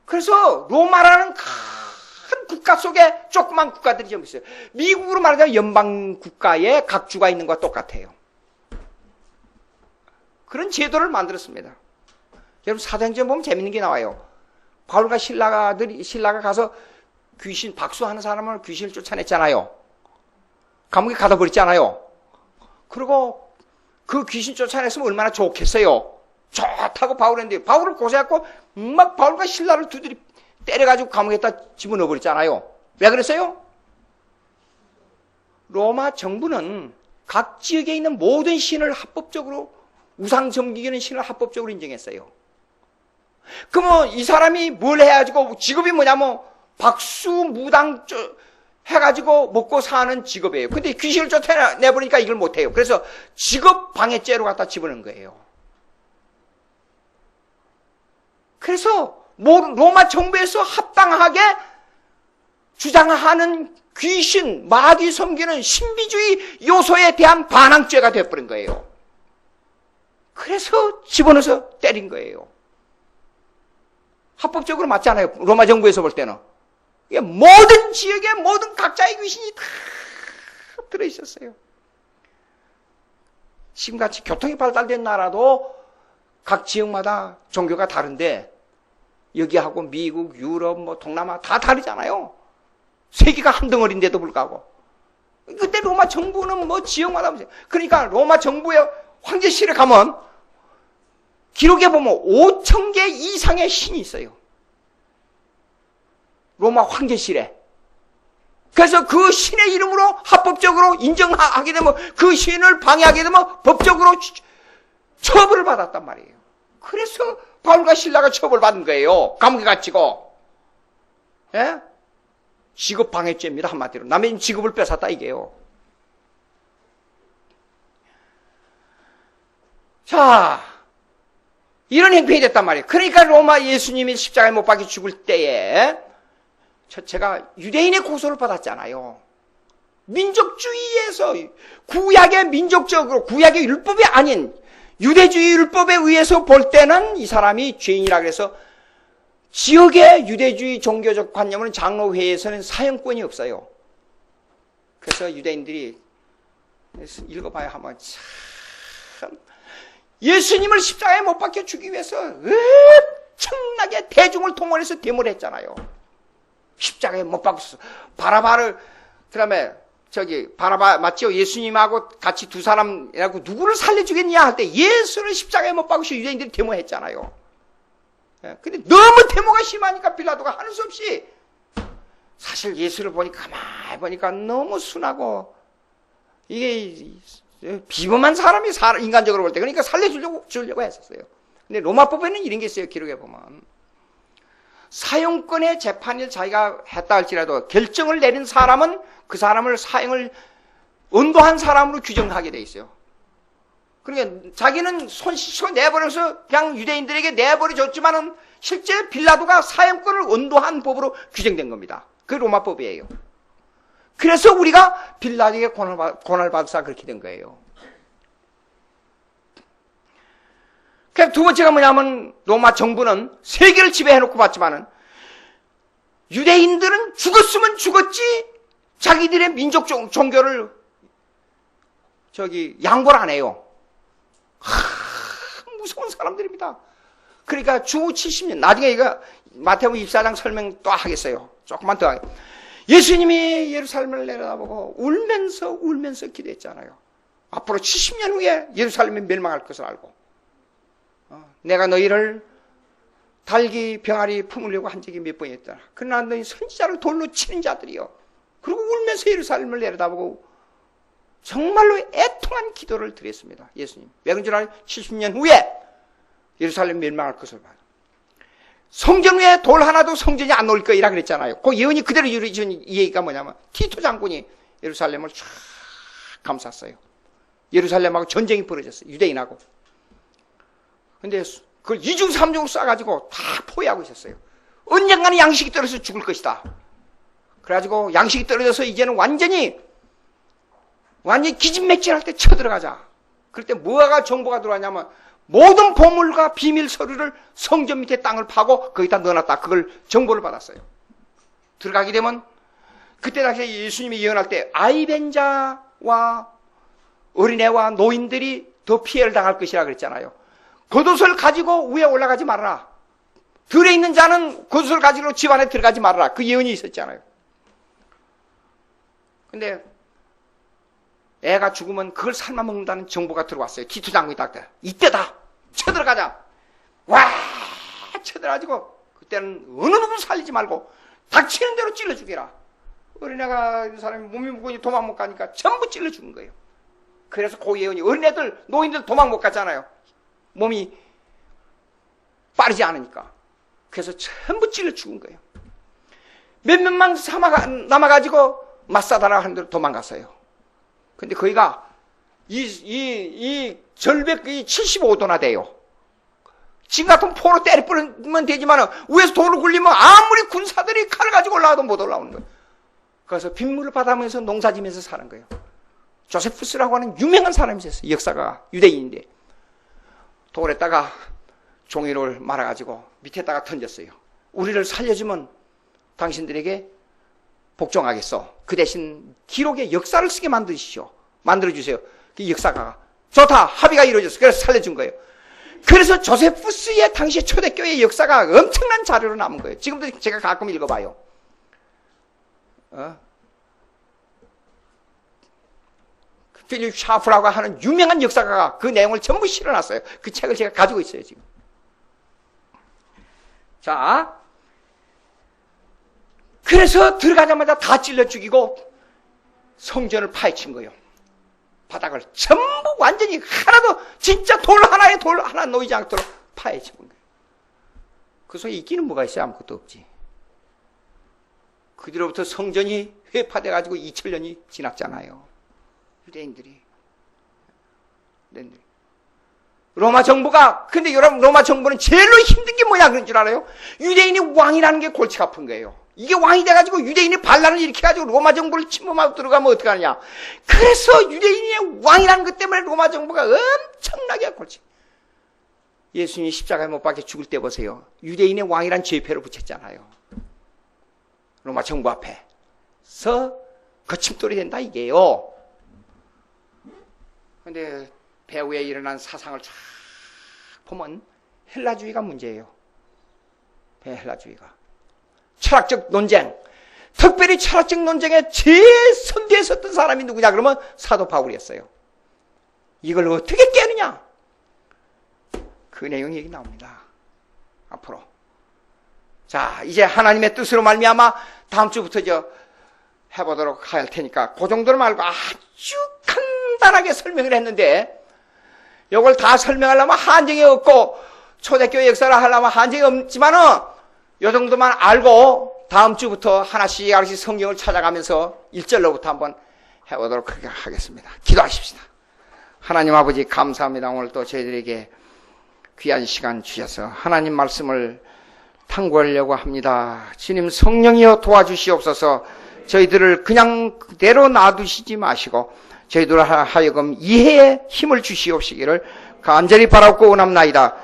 그래서 로마라는 큰 국가 속에 조그만 국가들이 좀 있어요. 미국으로 말하자면 연방 국가에 각 주가 있는 것과 똑같아요. 그런 제도를 만들었습니다. 여러분 사도행전 보면 재밌는 게 나와요. 바울과 신라가 가서 귀신 박수하는 사람을 귀신을 쫓아냈잖아요. 감옥에 가다 버렸잖아요. 그리고 그 귀신 쫓아냈으면 얼마나 좋겠어요. 좋다고 바울했는데 바울을 고소했고 막 바울과 신라를 두드리 때려가지고 감옥에다 집어넣어 버렸잖아요. 왜 그랬어요? 로마 정부는 각 지역에 있는 모든 신을 합법적으로, 우상 섬기는 신을 합법적으로 인정했어요. 그러면 이 사람이 뭘 해가지고 직업이 뭐냐면 박수 무당 해가지고 먹고 사는 직업이에요. 근데 귀신을 쫓아내버리니까 이걸 못해요. 그래서 직업 방해죄로 갖다 집어넣은 거예요. 그래서 로마 정부에서 합당하게 주장하는 귀신, 마귀 섬기는 신비주의 요소에 대한 반항죄가 되어버린 거예요. 그래서 집어넣어서 때린 거예요. 합법적으로 맞잖아요. 로마 정부에서 볼 때는. 모든 지역에 모든 각자의 귀신이 다 들어있었어요. 지금같이 교통이 발달된 나라도 각 지역마다 종교가 다른데 여기하고 미국, 유럽, 동남아 다 다르잖아요. 세계가 한 덩어리인데도 불구하고. 그때 로마 정부는 지역마다, 그러니까 로마 정부의 황제실에 가면 기록에 보면 5,000개 이상의 신이 있어요. 로마 황제실에. 그래서 그 신의 이름으로 합법적으로 인정하게 되면, 그 신을 방해하게 되면 법적으로 처벌을 받았단 말이에요. 그래서 바울과 신라가 처벌받은 거예요. 감옥에 갇히고. 예? 직업 방해죄입니다. 한마디로. 남의 직업을 뺏었다 이게요. 자, 이런 행편이 됐단 말이에요. 그러니까 로마 예수님이 십자가에 못 박혀 죽을 때에 제가 유대인의 고소를 받았잖아요. 민족주의에서 구약의 민족적으로, 구약의 율법이 아닌 유대주의 율법에 의해서 볼 때는 이 사람이 죄인이라 그래서 지역의 유대주의 종교적 관념은 장로회에서는 사형권이 없어요. 그래서 유대인들이 읽어봐야 하면 참 예수님을 십자가에 못 박혀 죽이기 위해서 엄청나게 대중을 동원해서 데모를 했잖아요. 십자가에 못 박혔어. 바라바를, 그 다음에 바라바 맞죠? 예수님하고 같이 두 사람이라고 누구를 살려주겠냐 할 때 예수를 십자가에 못 박으셔 유대인들이 데모했잖아요. 근데 너무 데모가 심하니까 빌라도가 하는 수 없이, 사실 예수를 보니까 가만히 보니까 너무 순하고 이게 비범한 사람이 인간적으로 볼 때, 그러니까 살려주려고 했었어요. 근데 로마법에는 이런 게 있어요. 기록에 보면 사형권의 재판을 자기가 했다 할지라도 결정을 내린 사람은 그 사람을 사형을 언도한 사람으로 규정하게 돼 있어요. 그러니까 자기는 손씻고 내버려서 그냥 유대인들에게 내버려줬지만은 실제 빌라도가 사형권을 언도한 법으로 규정된 겁니다. 그게 로마법이에요. 그래서 우리가 빌라도에게 고난을 받아서 그렇게 된 거예요. 두 번째가 뭐냐면 로마 정부는 세계를 지배해놓고 봤지만은 유대인들은 죽었으면 죽었지 자기들의 민족 종교를 양보를 안 해요. 무서운 사람들입니다. 그러니까 주 70년, 나중에 이거 마태복음 24장 설명 또 하겠어요. 조금만 더 하겠습니다. 예수님이 예루살렘을 내려다보고 울면서 기도했잖아요. 앞으로 70년 후에 예루살렘이 멸망할 것을 알고 내가 너희를 달기 병아리 품으려고 한 적이 몇 번이었더라. 그러나 너희 선지자를 돌로 치는 자들이요. 그리고 울면서 예루살렘을 내려다보고 정말로 애통한 기도를 드렸습니다. 예수님. 왜 그런 줄 알아요? 70년 후에 예루살렘 멸망할 것을 봐요. 성전 위에 돌 하나도 성전이 안 놓을 거이라 그랬잖아요. 그 예언이 그대로 이루어진 이 얘기가 뭐냐면 티토 장군이 예루살렘을 쫙 감쌌어요. 예루살렘하고 전쟁이 벌어졌어요. 유대인하고. 근데 그걸 2중 3중으로 쏴가지고 다 포위하고 있었어요. 언젠가는 양식이 떨어져서 죽을 것이다. 그래가지고 양식이 떨어져서 이제는 완전히 기진맥진할 때 쳐들어가자. 그럴 때 뭐가 정보가 들어왔냐면 모든 보물과 비밀 서류를 성전 밑에 땅을 파고 거기다 넣어놨다. 그걸 정보를 받았어요. 들어가게 되면 그때 당시에 예수님이 예언할 때 아이벤자와 어린애와 노인들이 더 피해를 당할 것이라 그랬잖아요. 겉옷을 가지고 위에 올라가지 말아라. 들에 있는 자는 겉옷을 가지고 집 안에 들어가지 말아라. 그 예언이 있었잖아요. 근데 애가 죽으면 그걸 삶아 먹는다는 정보가 들어왔어요. 티투 장군이 딱 이때다. 쳐들어가자. 와 쳐들어가지고 그때는 어느 누구 살리지 말고 닥치는 대로 찔러 죽여라. 어린애가 이 사람이 몸이 무거우니 도망 못 가니까 전부 찔러 죽은 거예요. 그래서 그 예언이 어린애들 노인들 도망 못 가잖아요. 몸이 빠르지 않으니까. 그래서 전부 찔러 죽은 거예요. 몇몇만 남아가지고 마사다라 하는 데로 도망갔어요. 근데 거기가 이 절벽이 75도나 돼요. 지금 같은 포로 때려 뿌리면 되지만 위에서 돌을 굴리면 아무리 군사들이 칼을 가지고 올라와도 못 올라오는 거예요. 그래서 빗물을 받아면서 농사지면서 사는 거예요. 조세푸스라고 하는 유명한 사람이 있었어요. 역사가 유대인인데 돌에다가 종이를 말아가지고 밑에다가 던졌어요. 우리를 살려주면 당신들에게 복종하겠어. 그 대신 기록에 역사를 쓰게 만들어주세요. 그 역사가 좋다. 합의가 이루어졌어. 그래서 살려준 거예요. 그래서 조세푸스의 당시 초대교회의 역사가 엄청난 자료로 남은 거예요. 지금도 제가 가끔 읽어봐요. 필립 샤프라고 하는 유명한 역사가가 그 내용을 전부 실어놨어요. 그 책을 제가 가지고 있어요, 지금. 자, 그래서 들어가자마자 다 찔러 죽이고 성전을 파헤친 거예요. 바닥을 전부 완전히 하나도 진짜 돌 하나 놓이지 않도록 파헤친 거예요. 그 속에 있기는 뭐가 있어요? 아무것도 없지. 그 뒤로부터 성전이 회파돼가지고 2000년이 지났잖아요. 유대인들이. 로마 정부가, 근데 여러분, 로마 정부는 제일로 힘든 게 뭐야, 그런 줄 알아요? 유대인이 왕이라는 게 골치가 아픈 거예요. 이게 왕이 돼가지고 유대인이 반란을 일으켜가지고 로마 정부를 침범하고 들어가면 어떡하느냐. 그래서 유대인의 왕이라는 것 때문에 로마 정부가 엄청나게 골치. 예수님이 십자가에 못 박혀 죽을 때 보세요. 유대인의 왕이란 죄패를 붙였잖아요. 로마 정부 앞에서 거침돌이 된다, 이게요. 근데 배후에 일어난 사상을 쫙 보면 헬라주의가 문제예요. 헬라주의가. 철학적 논쟁. 특별히 철학적 논쟁에 제일 선두에 섰던 사람이 누구냐 그러면 사도 바울이었어요. 이걸 어떻게 깨느냐? 그 내용이 여기 나옵니다. 앞으로. 자, 이제 하나님의 뜻으로 말미암아 다음 주부터 해보도록 할 테니까 그 정도로 말고 아주 간단하게 설명을 했는데 이걸 다 설명하려면 한정이 없고 초대교회 역사를 하려면 한정이 없지만은 이 정도만 알고 다음 주부터 하나씩 성경을 찾아가면서 1절로부터 한번 해보도록 하겠습니다. 기도하십시다. 하나님 아버지 감사합니다. 오늘 또 저희들에게 귀한 시간 주셔서 하나님 말씀을 탐구하려고 합니다. 주님 성령이여 도와주시옵소서. 저희들을 그냥 그대로 놔두시지 마시고 저희들 하여금 이해의 힘을 주시옵시기를 간절히 바라고 원합나이다.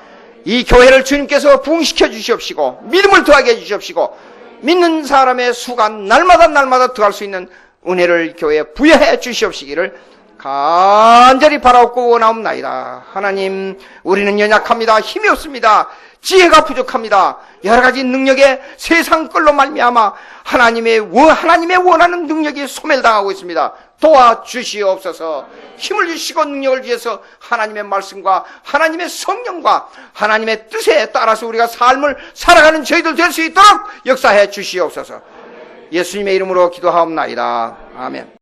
이 교회를 주님께서 부흥시켜 주시옵시고 믿음을 더하게 해 주시옵시고 믿는 사람의 수가 날마다 더할 수 있는 은혜를 교회에 부여해 주시옵시기를 간절히 바라옵고 원하옵나이다. 하나님, 우리는 연약합니다. 힘이 없습니다. 지혜가 부족합니다. 여러 가지 능력에 세상 끌로 말미암아 하나님의 원하는 능력이 소멸당하고 있습니다. 도와주시옵소서. 힘을 주시고 능력을 주셔서 하나님의 말씀과 하나님의 성령과 하나님의 뜻에 따라서 우리가 삶을 살아가는 저희들 될 수 있도록 역사해 주시옵소서. 예수님의 이름으로 기도하옵나이다. 아멘.